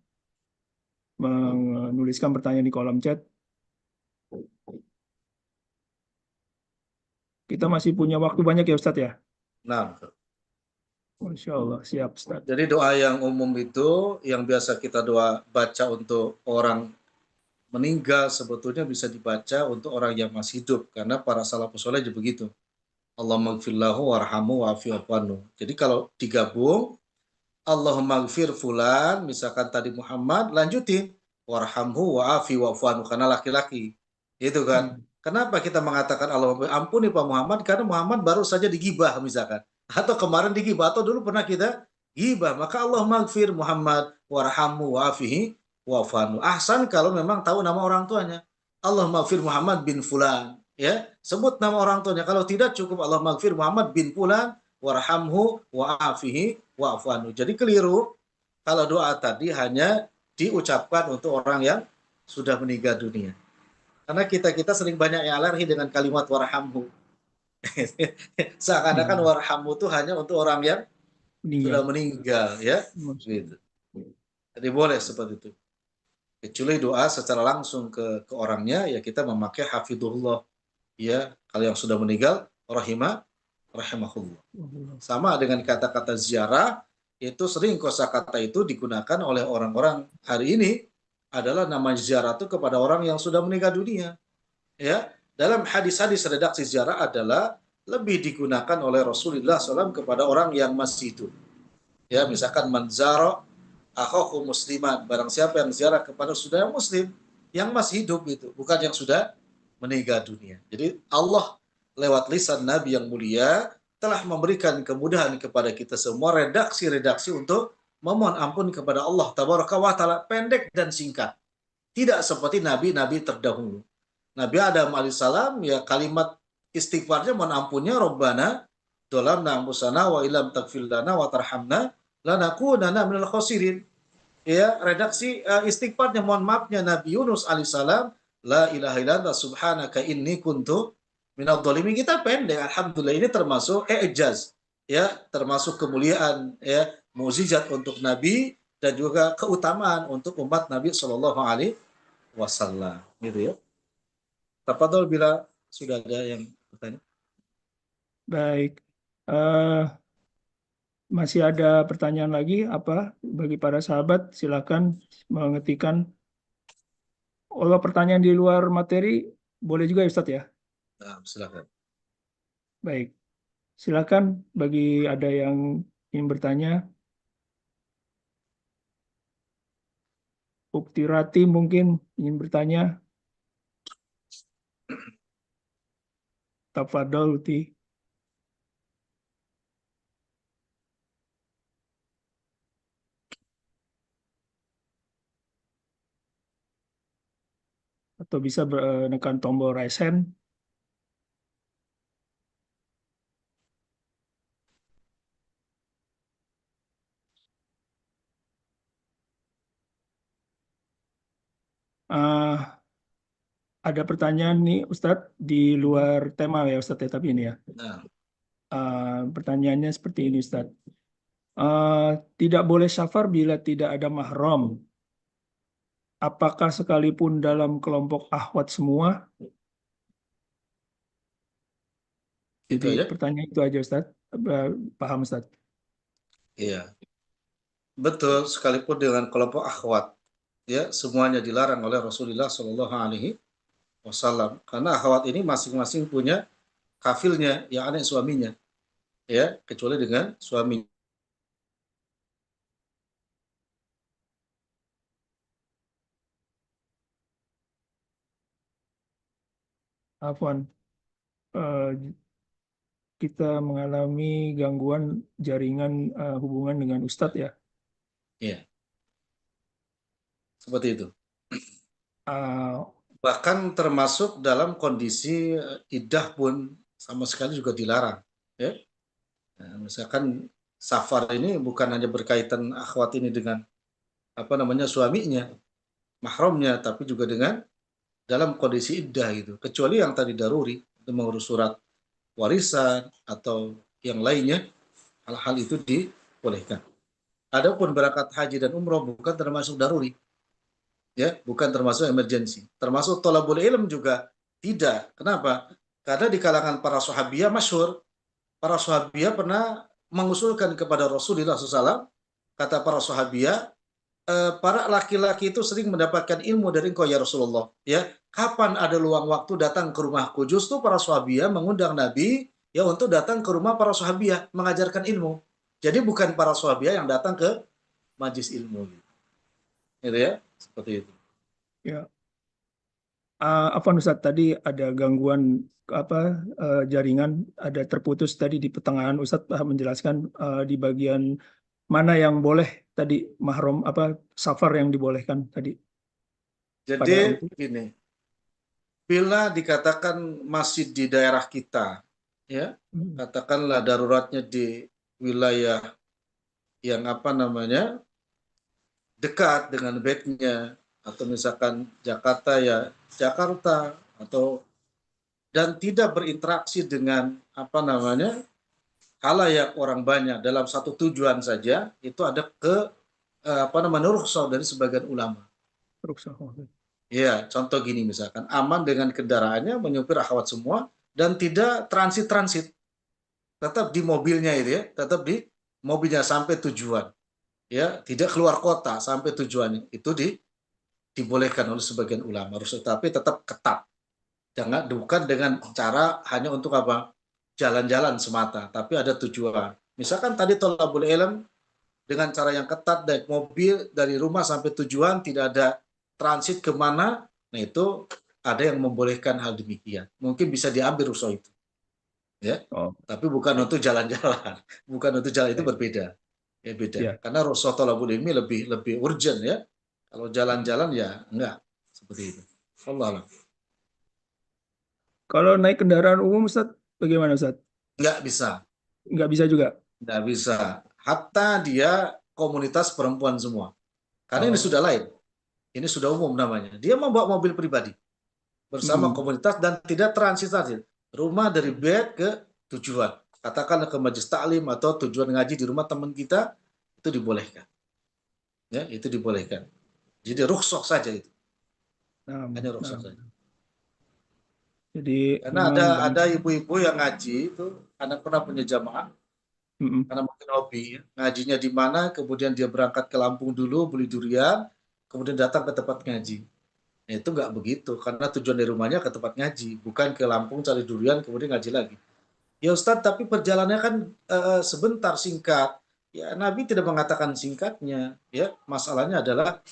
menuliskan pertanyaan di kolom chat. Kita masih punya waktu banyak ya Ustadz ya? Nah, Masya Allah, siap Ustadz. jadi doa yang umum itu yang biasa kita baca untuk orang meninggal sebetulnya bisa dibaca untuk orang yang masih hidup, karena para salafus saleh juga begitu. Allahumma gfir lahu warhamhu wa'afi wa'fu. Jadi kalau digabung, Allahumma gfir fulan, misalkan tadi Muhammad, lanjutin warhamhu wa'afi wa'fu anhu, karena laki-laki. Itu kan. Hmm. Kenapa kita mengatakan Allahumma ampuni Pak Muhammad? Karena Muhammad baru saja digibah misalkan. Atau kemarin digibah, atau dulu pernah kita gibah. Maka Allahumma gfir Muhammad warhamhu wa'afihi wa'fu anhu. Ahsan kalau memang tahu nama orang tuanya. Allahumma gfir Muhammad bin fulan. Ya, sebut nama orang tuanya. Kalau tidak cukup Allahumma gfir Muhammad bin fulan warhamhu wa'afihi wa'fu anhu. Jadi keliru kalau doa tadi hanya diucapkan untuk orang yang sudah meninggal dunia. Karena kita sering banyak yang alergi dengan kalimat warhamhu. Seakan-akan Hmm. warhamhu itu hanya untuk orang yang sudah Meninggal. meninggal, ya. Maksudnya. Gitu. Jadi boleh seperti itu. Kecuali doa secara langsung ke orangnya, ya kita memakai hafidhullah. Ya, kalau yang sudah meninggal, rahimahullah. Sama dengan kata-kata ziarah, itu sering kosakata itu digunakan oleh orang-orang hari ini adalah nama ziarah itu kepada orang yang sudah meninggal dunia. Ya, dalam hadis-hadis redaksi ziarah adalah lebih digunakan oleh Rasulullah SAW kepada orang yang masih hidup. Ya, misalkan manzaro akhahu musliman, barang siapa yang ziarah kepada saudara muslim yang masih hidup itu, bukan yang sudah meninggal dunia. Jadi Allah lewat lisan Nabi yang mulia telah memberikan kemudahan kepada kita semua redaksi-redaksi untuk memohon ampun kepada Allah tabaraka wa taala, pendek dan singkat. Tidak seperti nabi-nabi terdahulu. Nabi Adam alaihissalam ya kalimat istighfarnya mohon ampunnya Rabbana dolamna anfusana wa ilam taghfir lana wa tarhamna lanakunanna minal khosirin. Ya, redaksi istighfarnya mohon maafnya Nabi Yunus alaihissalam, la ilaha illallah subhanaka inni kuntu minadh dhalimin. Kita pendek, alhamdulillah, ini termasuk i'jaz, ya, termasuk kemuliaan, ya, mukjizat untuk Nabi dan juga keutamaan untuk umat Nabi Shallallahu alaihi wasallam, gitu ya. Tafadhol bila sudah ada yang bertanya. Baik. Eh, masih ada pertanyaan lagi apa bagi para sahabat? Silakan mengetikkan. Kalau pertanyaan di luar materi boleh juga ya Ustadz ya. Nah, silakan. Baik. Silakan bagi ada yang ingin bertanya. Ukti Rati mungkin ingin bertanya. Tafadhol Uti. Atau bisa menekan tombol raise hand. Ada pertanyaan nih Ustadz di luar tema ya Ustadz ya, tapi ini ya. Nah, Pertanyaannya seperti ini Ustadz. Tidak boleh safar bila tidak ada mahram. Apakah sekalipun dalam kelompok akhwat semua? itu Jadi aja. pertanyaan itu aja Ustadz. Paham Ustadz? Iya. Betul, sekalipun dengan kelompok akhwat, ya, semuanya dilarang oleh Rasulullah Shallallahu alaihi wasallam. Karena akhwat ini masing-masing punya kafilnya, yang anak suaminya, ya, kecuali dengan suami. Afwan. Eh, kita mengalami gangguan jaringan hubungan dengan Ustadz ya. Ya, seperti itu. Uh, Bahkan termasuk dalam kondisi iddah pun sama sekali juga dilarang. Ya. Nah, misalkan safar ini bukan hanya berkaitan akhwat ini dengan apa namanya suaminya, mahramnya, tapi juga dengan dalam kondisi iddah gitu. Kecuali yang tadi daruri untuk mengurus surat warisan atau yang lainnya, hal-hal itu dibolehkan. Adapun berangkat haji dan umroh bukan termasuk daruri, ya, bukan termasuk emergensi. Termasuk thalabul ilm juga tidak. Kenapa? Karena di kalangan para sahabiyah masyhur, para sahabiyah pernah mengusulkan kepada Rasulullah SAW, kata para sahabiyah, para laki-laki itu sering mendapatkan ilmu dari engkau ya Rasulullah. Ya, kapan ada luang waktu datang ke rumahku? Justru para sahabiah mengundang Nabi ya untuk datang ke rumah para sahabiah mengajarkan ilmu. Jadi bukan para sahabiah yang datang ke majlis ilmu. Gitu ya, seperti itu. Ya, apa Ustadz tadi ada gangguan jaringan, ada terputus tadi di pertengahan. Ustadz menjelaskan di bagian mana yang boleh tadi mahram safar yang dibolehkan tadi pada Jadi gini, bila dikatakan masih di daerah kita, ya, katakanlah daruratnya di wilayah yang dekat dengan bednya, atau misalkan Jakarta ya Jakarta, atau dan tidak berinteraksi dengan halayak orang banyak dalam satu tujuan saja, itu ada rukhsah dari sebagian ulama. Ya, contoh gini misalkan, aman dengan kendaraannya, menyupir akhwat semua, dan tidak transit-transit. Tetap di mobilnya itu ya, tetap di mobilnya sampai tujuan. Ya, tidak keluar kota sampai tujuannya. Itu dibolehkan oleh sebagian ulama. Tapi tetap ketat. Bukan dengan cara hanya untuk jalan-jalan semata, tapi ada tujuan. Misalkan tadi thalabul ilm dengan cara yang ketat, naik mobil dari rumah sampai tujuan, tidak ada transit kemana, nah itu ada yang membolehkan hal demikian. Mungkin bisa diambil rukhsah itu, ya. Tapi bukan untuk jalan-jalan, bukan untuk jalan, itu berbeda, ya beda. Ya. Karena rukhsah thalabul ilmi lebih urgent ya. Kalau jalan-jalan ya enggak seperti itu. Allah. Kalau naik kendaraan umum, Ustadz, bagaimana Ustadz? Enggak bisa. Nggak bisa juga? Enggak bisa. Hatta dia komunitas perempuan semua. Karena ini sudah lain. Ini sudah umum namanya. Dia membawa mobil pribadi bersama komunitas dan tidak transit. Rumah dari bed ke tujuan. Katakanlah ke majelis taklim atau tujuan ngaji di rumah teman kita, itu dibolehkan. Ya, itu dibolehkan. Jadi rukhsah saja itu. Hanya rukhsah saja. Jadi karena ada ibu-ibu yang ngaji itu, anak pernah punya jamaah, karena mungkin hobi, ya. Ngajinya di mana, kemudian dia berangkat ke Lampung dulu, beli durian, kemudian datang ke tempat ngaji. Nah, itu nggak begitu, karena tujuan dari rumahnya ke tempat ngaji, bukan ke Lampung cari durian, kemudian ngaji lagi. Ya Ustadz, tapi perjalanannya kan sebentar, singkat. Ya Nabi tidak mengatakan singkatnya. Ya, masalahnya adalah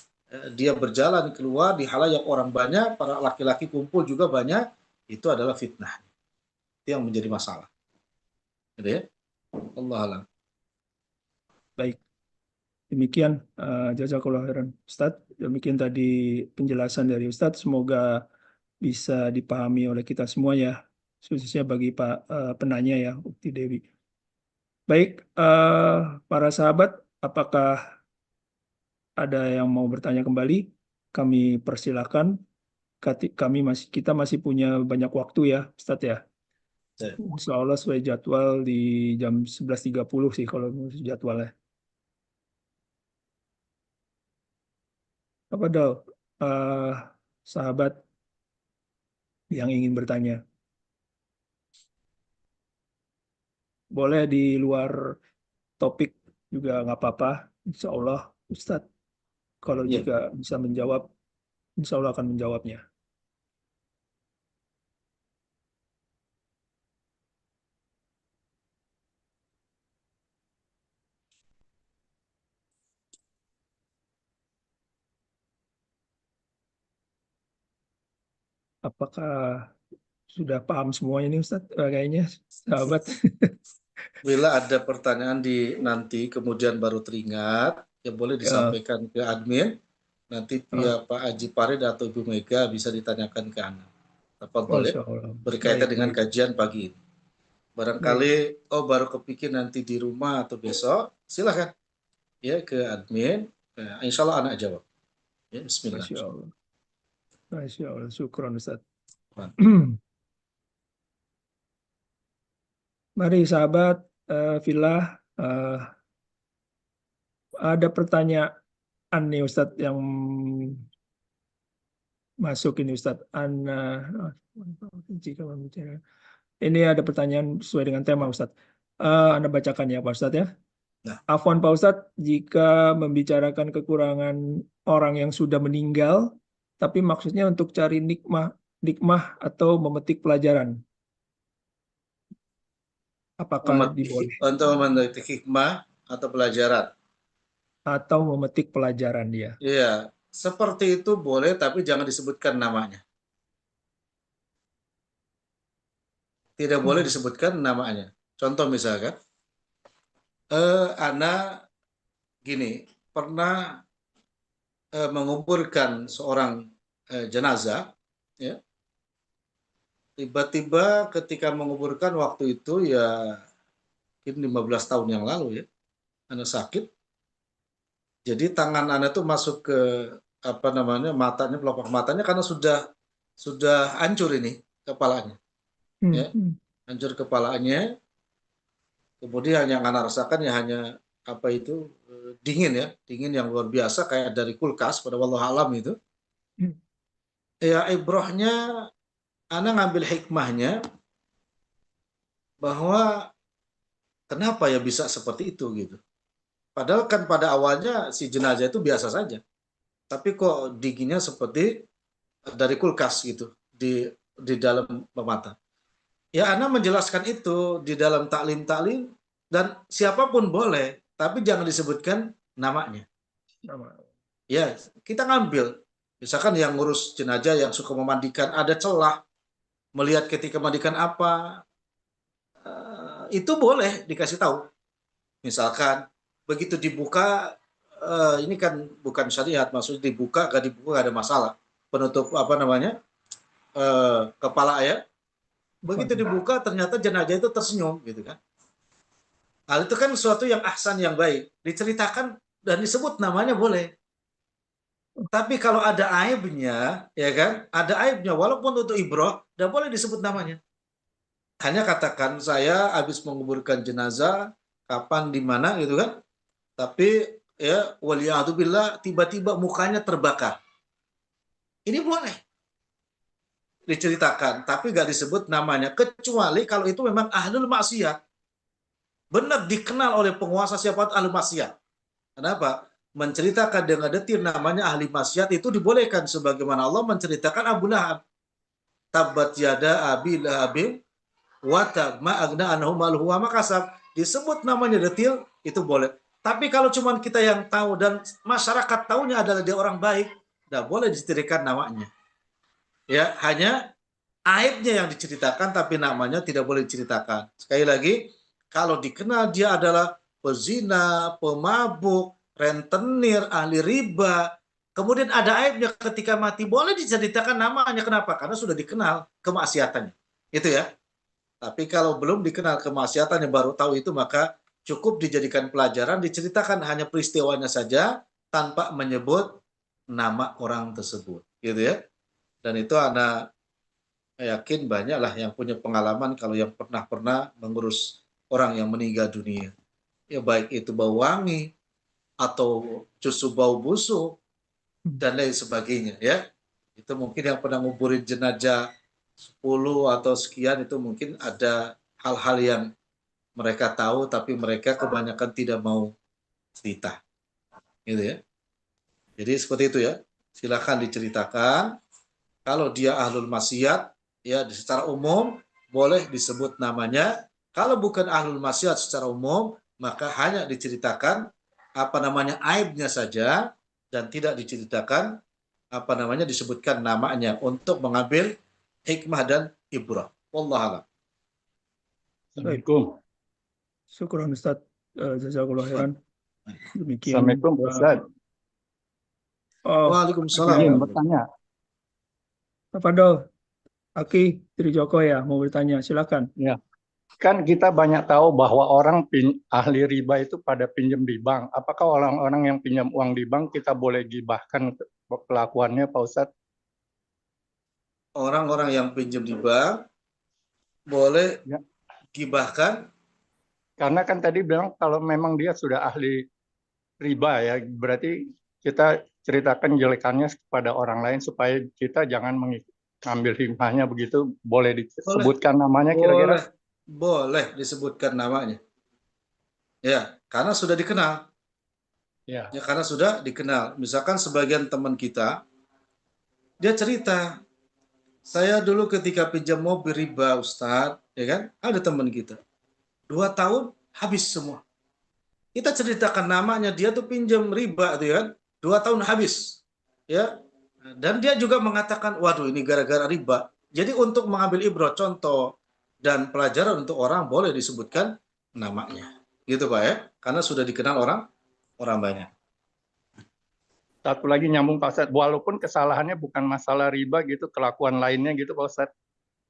dia berjalan keluar di halayak orang banyak, para laki-laki kumpul juga banyak, itu adalah fitnah. Itu yang menjadi masalah. Gitu ya. Allah alam. Baik. Demikian jazakallahu khairan Ustadz. Demikian tadi penjelasan dari Ustadz. Semoga bisa dipahami oleh kita semua ya, khususnya bagi Pak penanya ya, Ukti Dewi. Baik, para sahabat, apakah ada yang mau bertanya kembali? Kami persilakan. Kita masih punya banyak waktu ya, Ustadz ya. Insya Allah sesuai jadwal di jam 11.30 sih kalau jadwalnya. Apa Dal, sahabat yang ingin bertanya? Boleh di luar topik juga nggak apa-apa. Insya Allah Ustadz, kalau jika bisa menjawab, insya Allah akan menjawabnya. Apakah sudah paham semua ini Ustadz? Kayaknya sahabat. Bila ada pertanyaan nanti kemudian baru teringat, ya boleh disampaikan ke admin. Nanti via Pak Haji Parid atau Ibu Mega bisa ditanyakan ke Anda. Boleh berkaitan dengan kajian pagi ini. Barangkali baru kepikir nanti di rumah atau besok, silakan ya ke admin. Insya Allah anak jawab. Ya, bismillah. Masya Allah. Masya Allah. Syukron Ustaz. Mari sahabat Filah, ada pertanyaan nih Ustaz yang masuk ini Ustaz. Ini ada pertanyaan sesuai dengan tema Ustaz. Anda bacakan ya Pak Ustaz ya. Nah. Afwan Pak Ustadz, jika membicarakan kekurangan orang yang sudah meninggal, tapi maksudnya untuk cari nikmah atau memetik pelajaran, apakah diboleh? Untuk memetik hikmah atau pelajaran. Atau memetik pelajaran dia. Iya, seperti itu boleh, tapi jangan disebutkan namanya. Tidak boleh disebutkan namanya. Contoh misalkan, Ana gini, pernah menguburkan seorang jenazah, ya. Tiba-tiba ketika menguburkan waktu itu ya mungkin 15 tahun yang lalu ya, Ana sakit. Jadi tangan Ana tuh masuk ke apa namanya matanya, pelopak matanya karena sudah hancur ini kepalanya, ya, hancur kepalanya. Kemudian yang Ana rasakan ya hanya apa itu dingin ya, dingin yang luar biasa kayak dari kulkas pada wallahu alam itu. Ya ibrahnya Ana ngambil hikmahnya bahwa kenapa ya bisa seperti itu gitu. Padahal kan pada awalnya si jenazah itu biasa saja. Tapi kok dinginnya seperti dari kulkas gitu di dalam mata. Ya Ana menjelaskan itu di dalam taklim-taklim dan siapapun boleh, tapi jangan disebutkan namanya. Ya, kita ngambil. Misalkan yang ngurus jenazah yang suka memandikan ada celah, melihat ketika memandikan apa, itu boleh dikasih tahu. Misalkan begitu dibuka, ini kan bukan syariat, maksudnya dibuka gak ada masalah. Penutup apa namanya kepala ya. Begitu dibuka ternyata jenazah itu tersenyum gitu kan. Hal itu kan sesuatu yang ahsan, yang baik, diceritakan dan disebut namanya boleh. Tapi kalau ada aibnya, ya kan, ada aibnya walaupun untuk ibrah, tidak boleh disebut namanya. Hanya katakan saya habis menguburkan jenazah, kapan, di mana gitu kan. Tapi ya waliyahdubillah tiba-tiba mukanya terbakar. Ini boleh diceritakan, tapi gak disebut namanya, kecuali kalau itu memang ahlul maksiat. Benar dikenal oleh penguasa siapa ahli maksiat. Kenapa? Menceritakan dengan detil namanya ahli maksiat itu dibolehkan, sebagaimana Allah menceritakan Abu Lahab. Tabbat yada abi lahabim wa tab ma agna anhu maluhu wa makasab. Disebut namanya detil itu boleh. Tapi kalau cuma kita yang tahu dan masyarakat tahunya adalah dia orang baik, tidak boleh diceritakan namanya. Ya, hanya aibnya yang diceritakan tapi namanya tidak boleh diceritakan. Sekali lagi, kalau dikenal dia adalah pezina, pemabuk, rentenir, ahli riba, kemudian ada aibnya ketika mati, boleh diceritakan namanya. Kenapa? Karena sudah dikenal kemaksiatannya. Itu ya. Tapi kalau belum dikenal kemaksiatannya, baru tahu itu, maka cukup dijadikan pelajaran, diceritakan hanya peristiwanya saja tanpa menyebut nama orang tersebut. Gitu ya. Dan itu Anda yakin banyak lah yang punya pengalaman kalau yang pernah mengurus orang yang meninggal dunia. Ya baik itu bau wangi atau justru bau busuk dan lain sebagainya ya. Itu mungkin yang pernah nguburin jenazah 10 atau sekian, itu mungkin ada hal-hal yang mereka tahu tapi mereka kebanyakan tidak mau cerita. Gitu ya. Jadi seperti itu ya. Silakan diceritakan. Kalau dia ahlul maksiat, ya secara umum boleh disebut namanya. Kalau bukan ahlul maksiat secara umum, maka hanya diceritakan apa namanya aibnya saja dan tidak diceritakan apa namanya disebutkan namanya untuk mengambil hikmah dan ibrah. Wallahu a'lam. Assalamualaikum. Syukran Ustaz, jazakallahu khairan. Demikian. Assalamualaikum Ustaz. Waalaikumsalam. Ingin bertanya. Fadol, Aki Trijoko ya mau bertanya, silakan. Ya, kan kita banyak tahu bahwa orang ahli riba itu pada pinjam di bank. Apakah orang-orang yang pinjam uang di bank kita boleh gibahkan kelakuannya, Pak Ustadz? Orang-orang yang pinjam di bank boleh ya. Gibahkan? Karena kan tadi bilang kalau memang dia sudah ahli riba ya, berarti kita ceritakan jelekannya kepada orang lain supaya kita jangan mengambil hikmahnya begitu. Boleh disebutkan namanya kira-kira? Boleh disebutkan namanya. Ya, karena sudah dikenal. Ya. Ya, karena sudah dikenal. Misalkan sebagian teman kita, dia cerita, saya dulu ketika pinjam mobil riba, Ustadz, ya kan? Ada teman kita, 2 tahun habis semua. Kita ceritakan namanya, dia tuh pinjam riba, tuh kan? 2 tahun habis, ya. Dan dia juga mengatakan, waduh ini gara-gara riba. Jadi untuk mengambil ibrah, contoh dan pelajaran untuk orang boleh disebutkan namanya, gitu Pak ya? Karena sudah dikenal orang banyak. Satu lagi nyambung Pak Ustadz, walaupun kesalahannya bukan masalah riba gitu, kelakuan lainnya gitu Pak Ustadz.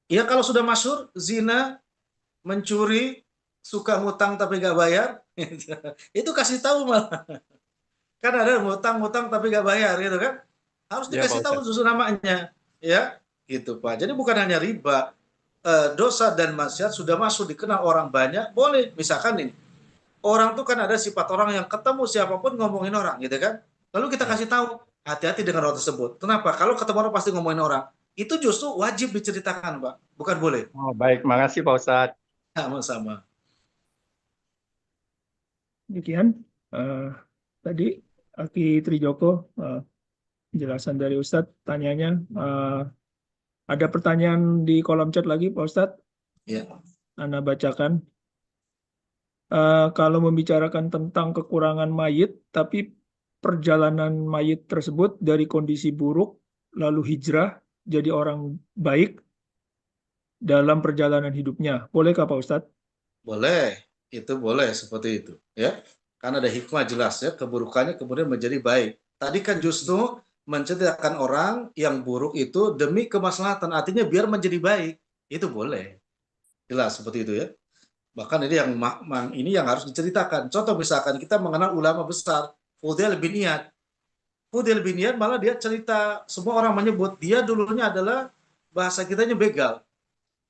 Ya kalau sudah masyhur, zina, mencuri, suka ngutang tapi gak bayar, itu kasih tahu malah. Kan ada ngutang tapi gak bayar gitu kan. Harus Ya Pak dikasih tahu Ustadz. justru namanya. Ya, gitu Pak. Jadi bukan hanya riba, dosa dan maksiat sudah masuk dikenal orang banyak, boleh. Misalkan ini, orang tuh kan ada sifat orang yang ketemu siapapun ngomongin orang gitu kan. Lalu kita Ya. kasih tahu, hati-hati dengan orang tersebut. Kenapa? Kalau ketemu orang pasti ngomongin orang. Itu justru wajib diceritakan Pak, bukan boleh. Oh, baik, makasih Pak Ustadz. Sama-sama. Demikian tadi Aki Trijoko, penjelasan dari Ustadz. Tanyanya, ada pertanyaan di kolom chat lagi Pak Ustadz, Ya. Anda bacakan. Kalau membicarakan tentang kekurangan mayit, tapi perjalanan mayit tersebut dari kondisi buruk, lalu hijrah jadi orang baik dalam perjalanan hidupnya. Bolehkah Pak Ustadz? Boleh, itu boleh seperti itu, ya. Karena ada hikmah jelas ya, keburukannya kemudian menjadi baik. Tadi kan justru menceritakan orang yang buruk itu demi kemaslahatan, artinya biar menjadi baik. Itu boleh. Jelas seperti itu ya. Bahkan ini yang harus diceritakan. Contoh misalkan kita mengenal ulama besar, Fudail bin Iyad. Fudail bin Iyad malah dia cerita, semua orang menyebut dia dulunya adalah bahasa kitanya begal.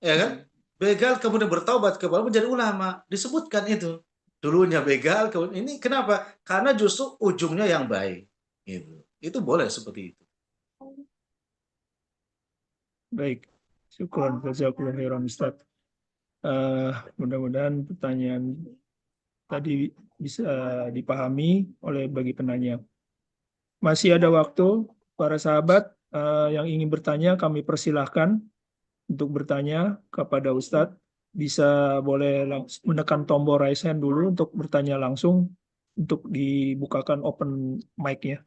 Ya kan? Begal kemudian bertaubat kepada menjadi ulama, disebutkan itu. Dulunya begal, kemudian ini kenapa? Karena justru ujungnya yang baik. Itu boleh seperti itu. Baik, syukur. Jazakallahu khairan Ustaz. Mudah-mudahan pertanyaan tadi bisa dipahami oleh bagi penanya. Masih ada waktu, para sahabat yang ingin bertanya, kami persilahkan untuk bertanya kepada Ustadz. Bisa boleh menekan tombol raise hand dulu untuk bertanya langsung, untuk dibukakan open mic-nya.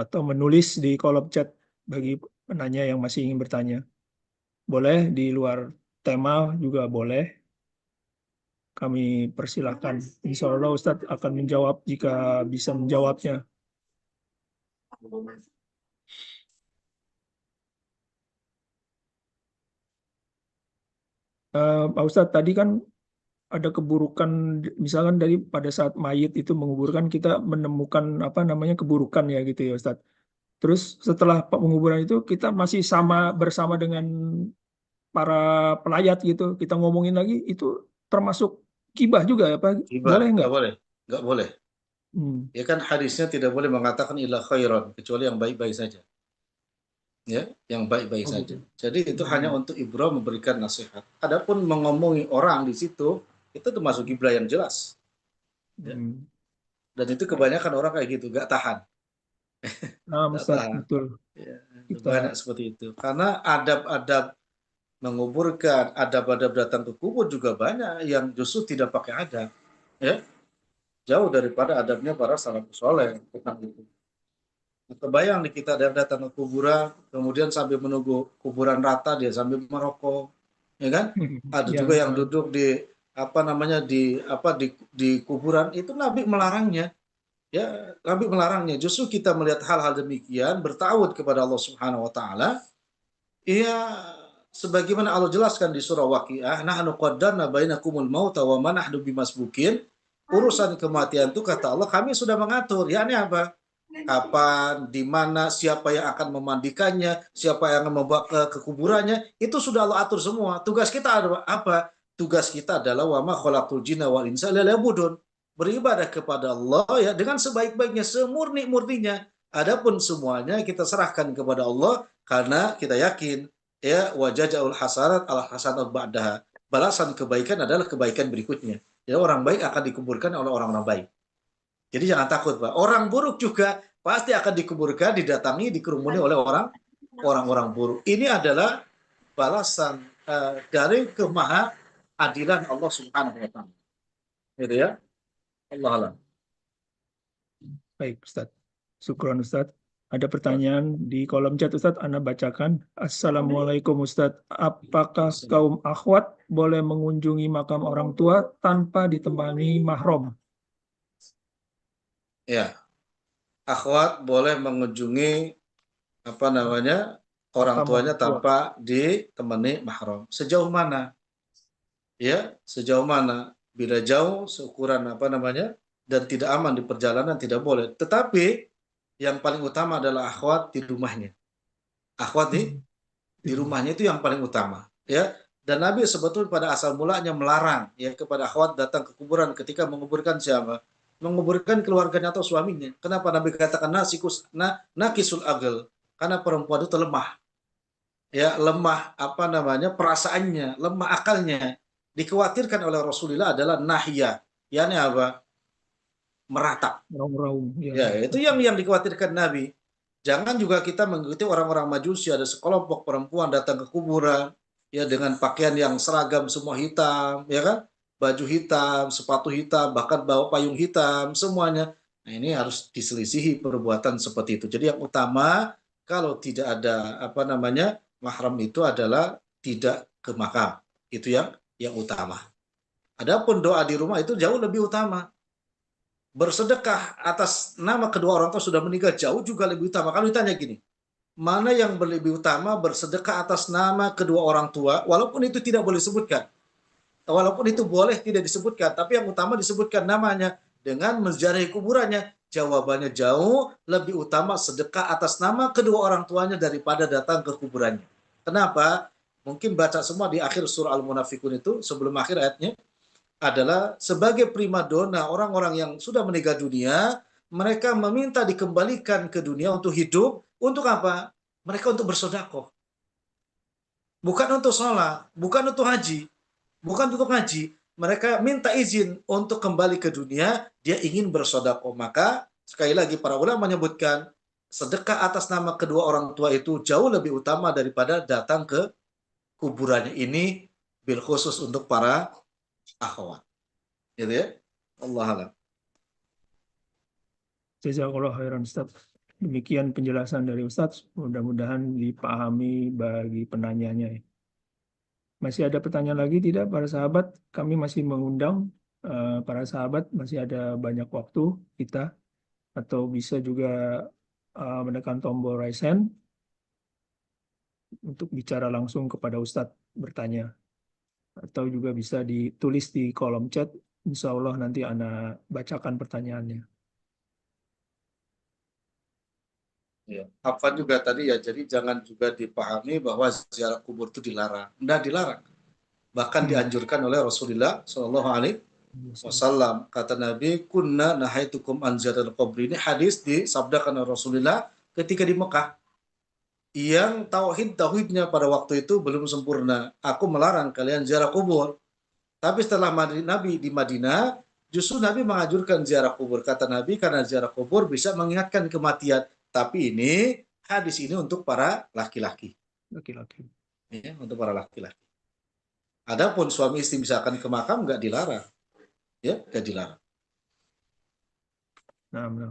Atau menulis di kolom chat bagi penanya yang masih ingin bertanya. Boleh di luar tema juga boleh. Kami persilahkan. Insya Allah Ustadz akan menjawab jika bisa menjawabnya. Pak Ustadz, tadi kan ada keburukan, misalkan dari pada saat mayit itu menguburkan, kita menemukan apa namanya keburukan ya gitu ya Ustadz. Terus setelah penguburan itu kita masih bersama dengan para pelayat gitu, kita ngomongin lagi, itu termasuk gibah juga ya Pak? Boleh nggak? Nggak boleh. Nggak boleh. Ya kan hadisnya tidak boleh mengatakan illa khairan, kecuali yang baik-baik saja. Ya, yang baik-baik saja. Jadi itu hanya untuk ibrah, memberikan nasihat. Adapun mengomongi orang di situ, itu termasuk gibah yang jelas. Ya. Dan itu kebanyakan orang kayak gitu, gak tahan. Gak Ustaz, tahan. betul. Ya, Kita banyak seperti itu. Karena adab-adab menguburkan, adab-adab datang ke kubur juga banyak yang justru tidak pakai adab. Ya, jauh daripada adabnya para salafus saleh tentang itu. Kebayang nih kita datang ke kuburan, kemudian sambil menunggu kuburan rata dia sambil merokok, ya kan? Ada yang juga yang duduk di di kuburan, itu Nabi melarangnya. Ya, Nabi melarangnya. Justru kita melihat hal-hal demikian, bertawud kepada Allah Subhanahu wa taala. Iya, sebagaimana Allah jelaskan di surah Waqiah, nahnu qaddarna bainakumul mauta wa ma nahnu bimasbukin. Urusan kematian itu kata Allah kami sudah mengatur. Ya ini apa? Kapan, di mana, siapa yang akan memandikannya, siapa yang akan membawa ke kuburannya, itu sudah Allah atur semua. Tugas kita adalah apa? Tugas kita adalah wa ma khalaqtul jinna wal insa illa liya'budun. Beribadah kepada Allah ya dengan sebaik-baiknya, semurni-murninya. Adapun semuanya kita serahkan kepada Allah karena kita yakin ya wajajaul hasanat al hasanat ba'daha. balasan kebaikan adalah kebaikan berikutnya. Jadi orang baik akan dikuburkan oleh orang-orang baik. Jadi jangan takut, Pak. Orang buruk juga pasti akan dikuburkan, didatangi, dikerumuni oleh orang-orang buruk. Ini adalah balasan dari kemaha-adilan Allah Subhanahu wa taala. Gitu ya. Allah alam. Baik, Ustaz. Syukron, Ustaz. Ada pertanyaan di kolom chat, Ustaz. Anda bacakan. Assalamualaikum, Ustaz. Apakah kaum akhwat boleh mengunjungi makam orang tua tanpa ditemani mahram? Ya, akhwat boleh mengunjungi orang Makam tuanya orang tua. tanpa ditemani mahram. Sejauh mana? Ya, sejauh mana? Bila jauh seukuran dan tidak aman di perjalanan tidak boleh. Tetapi yang paling utama adalah akhwat di rumahnya. Akhwat di rumahnya itu yang paling utama, ya. Dan Nabi sebetulnya pada asal mulanya melarang ya kepada akhwat datang ke kuburan ketika menguburkan siapa? Menguburkan keluarganya atau suaminya. Kenapa Nabi katakan nakisul agel? Karena perempuan itu lemah. Ya, lemah perasaannya, lemah akalnya. Dikhawatirkan oleh Rasulullah adalah nahya, yakni apa? Meratap. Raung-raung. Ya, itu yang dikhawatirkan Nabi. Jangan juga kita mengikuti orang-orang Majusi, ada sekelompok perempuan datang ke kuburan ya dengan pakaian yang seragam semua hitam, ya kan? Baju hitam, sepatu hitam, bahkan bawa payung hitam, semuanya. Nah, ini harus diselisihi perbuatan seperti itu. Jadi yang utama kalau tidak ada mahram itu adalah tidak ke makam. Itu yang utama. Adapun doa di rumah itu jauh lebih utama. Bersedekah atas nama kedua orang tua sudah meninggal jauh juga lebih utama. Kalau ditanya gini, mana yang lebih utama bersedekah atas nama kedua orang tua, walaupun itu tidak boleh disebutkan. Walaupun itu boleh tidak disebutkan, tapi yang utama disebutkan namanya dengan menziarahi kuburannya. Jawabannya jauh lebih utama sedekah atas nama kedua orang tuanya daripada datang ke kuburannya. Kenapa? Mungkin baca semua di akhir surah Al-Munafikun itu, sebelum akhir ayatnya, adalah sebagai primadona orang-orang yang sudah meninggal dunia, mereka meminta dikembalikan ke dunia untuk hidup, untuk apa? Mereka untuk bersedekah. Bukan untuk sholat, bukan untuk haji, bukan untuk ngaji. Mereka minta izin untuk kembali ke dunia, dia ingin bersedekah. Maka sekali lagi para ulama menyebutkan sedekah atas nama kedua orang tua itu jauh lebih utama daripada datang ke kuburannya. Ini bil khusus untuk para akhwat. Gitu ya. Allah alam. Jazakallah khairan, Ustaz. Demikian penjelasan dari Ustaz. Mudah-mudahan dipahami bagi penanyanya. Masih ada pertanyaan lagi tidak para sahabat? Kami masih mengundang para sahabat, masih ada banyak waktu kita, atau bisa juga menekan tombol raise hand untuk bicara langsung kepada Ustadz bertanya. Atau juga bisa ditulis di kolom chat. Insya Allah nanti Ana bacakan pertanyaannya. Ya. Afan juga tadi ya, jadi jangan juga dipahami bahwa ziarah kubur itu dilarang. Tidak dilarang. Bahkan dianjurkan oleh Rasulullah Shallallahu Alaihi Wasallam. Kata Nabi, kunna nahaitukum an ziyaratil qabri. Ini hadis disabdakan oleh Rasulullah ketika di Mekah. Yang tauhidnya pada waktu itu belum sempurna. Aku melarang kalian ziarah kubur. Tapi setelah Nabi di Madinah, justru Nabi menganjurkan ziarah kubur. Kata Nabi, karena ziarah kubur bisa mengingatkan kematian. Tapi ini hadis ini untuk para laki-laki. Laki-laki. Ya, untuk para laki-laki. Adapun suami istri misalkan ke makam nggak dilarang. Ya, nggak dilarang. Nah.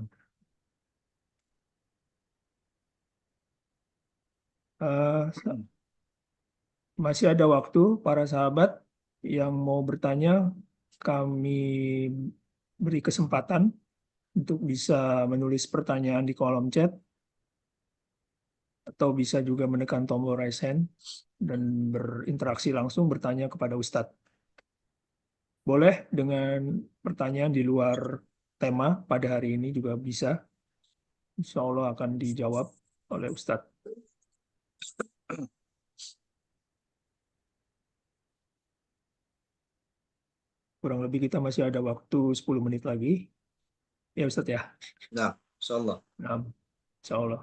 Masih ada waktu para sahabat yang mau bertanya, kami beri kesempatan untuk bisa menulis pertanyaan di kolom chat, atau bisa juga menekan tombol raise hand dan berinteraksi langsung bertanya kepada Ustadz. Boleh dengan pertanyaan di luar tema pada hari ini juga bisa. Insya Allah akan dijawab oleh Ustadz. Kurang lebih kita masih ada waktu 10 menit lagi. Ya Ustadz ya. Nah, insya Allah. Nah, insya Allah.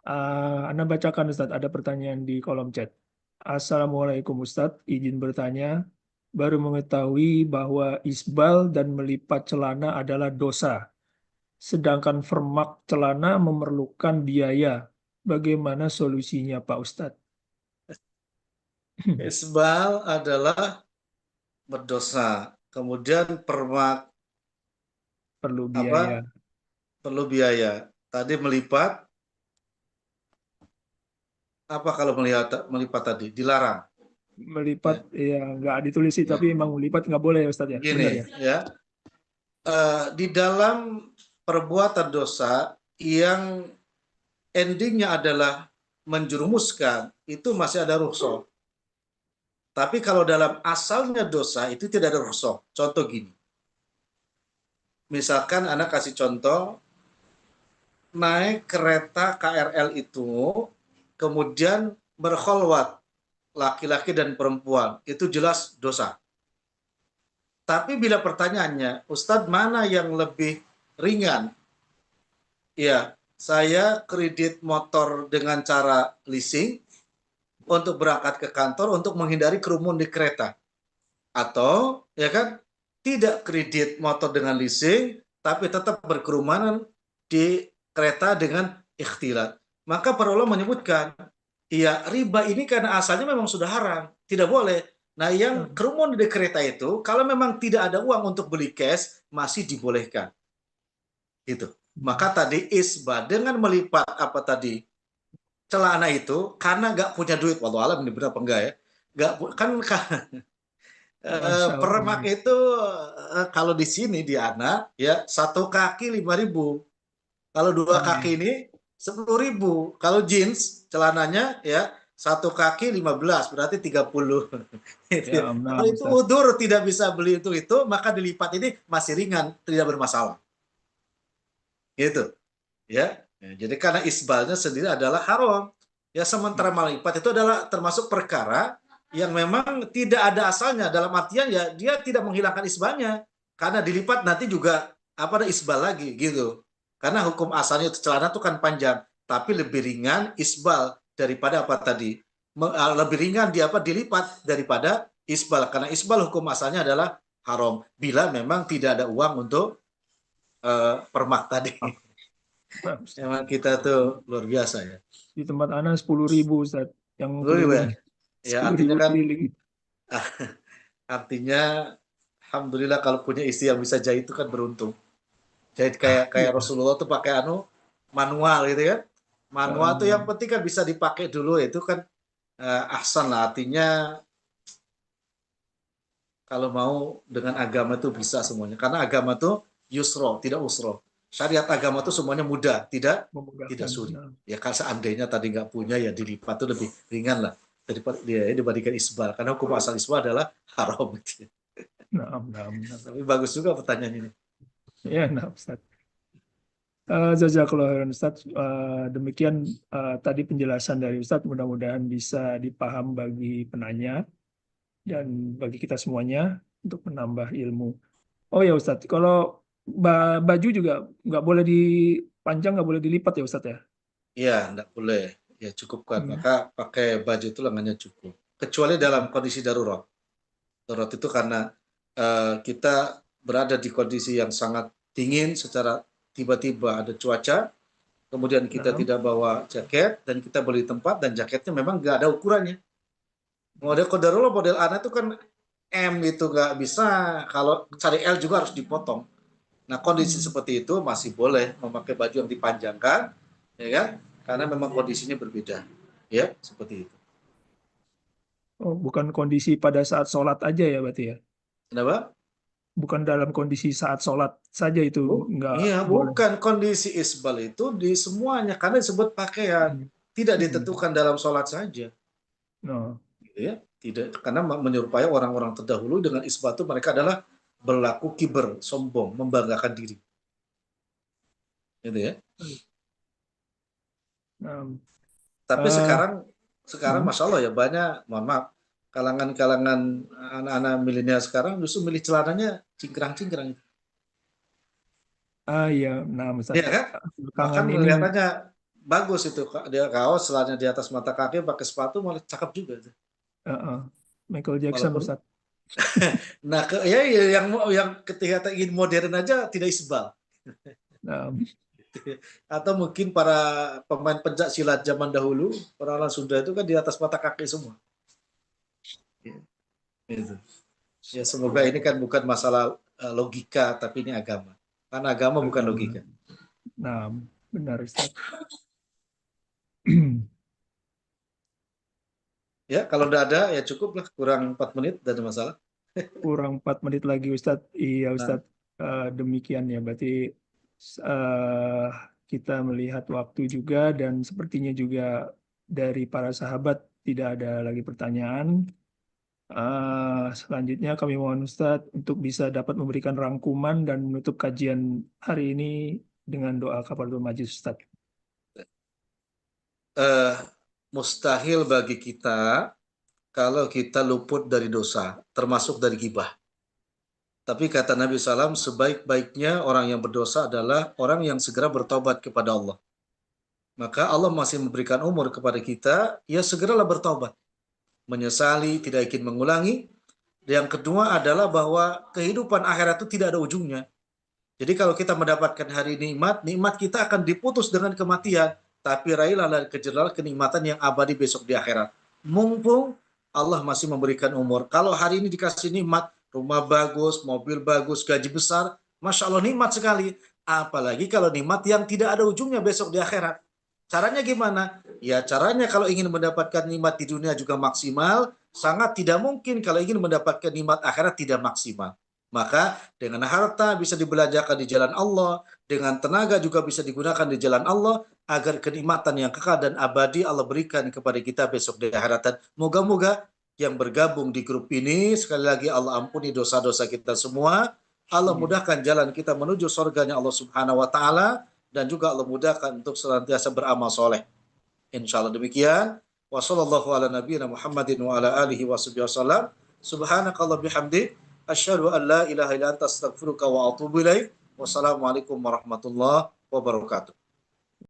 Anda bacakan Ustadz, ada pertanyaan di kolom chat. Assalamualaikum Ustadz, izin bertanya. Baru mengetahui bahwa isbal dan melipat celana adalah dosa. Sedangkan vermak celana memerlukan biaya. Bagaimana solusinya Pak Ustadz? Isbal adalah berdosa. Kemudian permak Perlu apa? biaya. Perlu biaya. Tadi melipat, apa kalau melipat tadi? Dilarang. Melipat ya nggak ditulis sih, Ya. tapi emang melipat nggak boleh ya Ustadz ya. Benar Gini, ya? ya. Di dalam perbuatan dosa yang endingnya adalah menjerumuskan, itu masih ada rukhsah. Tapi kalau dalam asalnya dosa itu tidak ada rukhsah. Contoh gini. Misalkan anak kasih contoh, naik kereta KRL itu, kemudian berkholwat laki-laki dan perempuan, itu jelas dosa. Tapi bila pertanyaannya, Ustadz mana yang lebih ringan? Ya, saya kredit motor dengan cara leasing untuk berangkat ke kantor untuk menghindari kerumun di kereta. Atau, ya kan, tidak kredit motor dengan leasing, tapi tetap berkerumunan di kereta dengan ikhtilat. Maka para ulama menyebutkan, ya riba ini karena asalnya memang sudah haram, tidak boleh. Nah yang kerumun di kereta itu, kalau memang tidak ada uang untuk beli cash, masih dibolehkan. Gitu. Maka tadi isbah dengan melipat apa tadi celana itu karena nggak punya duit, walau alam ini benar apa enggak ya? Nggak kan Masya permak Allah. itu kalau di sini di Ana ya 1 kaki 5.000. Kalau 2 kaki ini 10.000. Kalau jeans celananya ya 1 kaki 15 berarti 30. Ya, Kalau nah, itu Ustadz. udur tidak bisa beli itu maka dilipat ini masih ringan, tidak bermasalah. Gitu ya. Jadi karena isbalnya sendiri adalah haram. Ya sementara melipat itu adalah termasuk perkara yang memang tidak ada asalnya, dalam artian ya dia tidak menghilangkan isbalnya karena dilipat nanti juga apa ada isbal lagi gitu. Karena hukum asalnya itu celana itu kan panjang, tapi lebih ringan isbal daripada apa tadi? Lebih ringan dia apa dilipat daripada isbal karena isbal hukum asalnya adalah haram bila memang tidak ada uang untuk permak tadi. Nah, Ustadz. Emang kita tuh luar biasa ya. Di tempat Ana 10.000 Ustadz yang Lu ya, keliling. ya 10.000 artinya kan keliling. artinya alhamdulillah kalau punya istri yang bisa jahit itu kan beruntung. Jahit kayak Iya. Rasulullah tuh pakai manual gitu kan. Manual tuh yang Um, penting kan bisa dipakai dulu itu kan ahsan lah artinya kalau mau dengan agama itu bisa semuanya. Karena agama tuh yusro, tidak usro. Syariat agama tuh semuanya mudah, tidak memudahkan. sulit. Nah, Ya kalau seandainya tadi nggak punya ya dilipat tuh lebih ringan lah daripada dibandingkan isbal. Karena hukum asal isbal adalah haram. nah, nah, nah. Tapi bagus juga pertanyaan ini. Ya, nah, Ustadz. Jazakallah khairan Ustadz. Demikian tadi penjelasan dari Ustadz. Mudah-mudahan bisa dipaham bagi penanya dan bagi kita semuanya untuk menambah ilmu. Oh ya Ustadz, kalau baju juga nggak boleh dipanjang, nggak boleh dilipat ya Ustadz ya? Iya, enggak boleh. Ya cukupkan. Hmm. Maka pakai baju itu lengannya cukup. Kecuali dalam kondisi darurat. Darurat itu karena kita berada di kondisi yang sangat dingin secara tiba-tiba ada cuaca, kemudian kita Nah, tidak bawa jaket dan kita beli tempat dan jaketnya memang nggak ada ukurannya. Model kodarullah model anak itu kan M itu nggak bisa, kalau cari L juga harus dipotong. Nah kondisi seperti itu masih boleh memakai baju yang dipanjangkan, ya kan? Karena memang kondisinya berbeda, ya seperti itu. oh, bukan kondisi pada saat sholat aja ya berarti ya? Kenapa? Bukan dalam kondisi saat sholat saja itu nggak Iya, boleh. bukan kondisi isbal itu di semuanya karena disebut pakaian, tidak ditentukan dalam sholat saja. No. Gitu ya. Tidak, karena menyerupai orang-orang terdahulu dengan isbal itu mereka adalah berlaku kiber, sombong, membanggakan diri. Gitu ya. Tapi Uh, sekarang Masya Allah ya banyak, mohon maaf, kalangan-kalangan anak-anak milenial sekarang justru milih celananya cingkrang-cingkrang. ya, nah, Ustaz, Iya kan? belakangan Bahkan ini kelihatannya bagus itu dia kaos celana di atas mata kaki pakai sepatu malah cakep juga tuh. Michael Jackson, Walaupun Ustaz. nah yang ketika ingin modern aja tidak isbal. Nah, Atau mungkin para pemain pencak silat zaman dahulu orang Sunda itu kan di atas mata kaki semua. Gitu. Ya semoga ini kan bukan masalah logika tapi ini agama. Karena agama bukan logika. nah, benar Ustaz. Ya kalau udah ada ya cukup lah, kurang 4 menit tidak ada masalah. Kurang 4 menit lagi Ustadz. Iya Ustadz. Demikian ya. Berarti kita melihat waktu juga dan sepertinya juga dari para sahabat tidak ada lagi pertanyaan. Selanjutnya kami mohon Ustadz untuk bisa dapat memberikan rangkuman dan menutup kajian hari ini dengan doa kafaratul majlis Ustadz. Mustahil bagi kita kalau kita luput dari dosa, termasuk dari ghibah. Tapi kata Nabi SAW, sebaik-baiknya orang yang berdosa adalah orang yang segera bertobat kepada Allah. Maka Allah masih memberikan umur kepada kita, ya segeralah bertobat. Menyesali, tidak ingin mengulangi. Yang kedua adalah bahwa kehidupan akhirat itu tidak ada ujungnya. Jadi kalau kita mendapatkan hari nikmat, nikmat kita akan diputus dengan kematian. Tapi raihlah dan kejarlah kenikmatan yang abadi besok di akhirat. Mumpung Allah masih memberikan umur. Kalau hari ini dikasih nikmat, rumah bagus, mobil bagus, gaji besar, Masya Allah nikmat sekali. Apalagi kalau nikmat yang tidak ada ujungnya besok di akhirat. Caranya gimana? Ya caranya kalau ingin mendapatkan nikmat di dunia juga maksimal, sangat tidak mungkin kalau ingin mendapatkan nikmat akhirat tidak maksimal. Maka dengan harta bisa dibelanjakan di jalan Allah, dengan tenaga juga bisa digunakan di jalan Allah, agar kenikmatan yang kekal dan abadi Allah berikan kepada kita besok di akhirat. Moga-moga yang bergabung di grup ini, sekali lagi Allah ampuni dosa-dosa kita semua, Allah mudahkan jalan kita menuju surganya Allah Subhanahu wa Ta'ala, dan juga Allah mudahkan untuk senantiasa beramal soleh. Insya Allah demikian. Wa sallallahu ala nabiyina Muhammadin wa ala alihi wa sahbihi wasallam. Subhanakallah bihamdi. Asyhadu an la ilaha illa anta astaghfiruka wa atubu ilaik. Wassalamualaikum warahmatullahi wabarakatuh.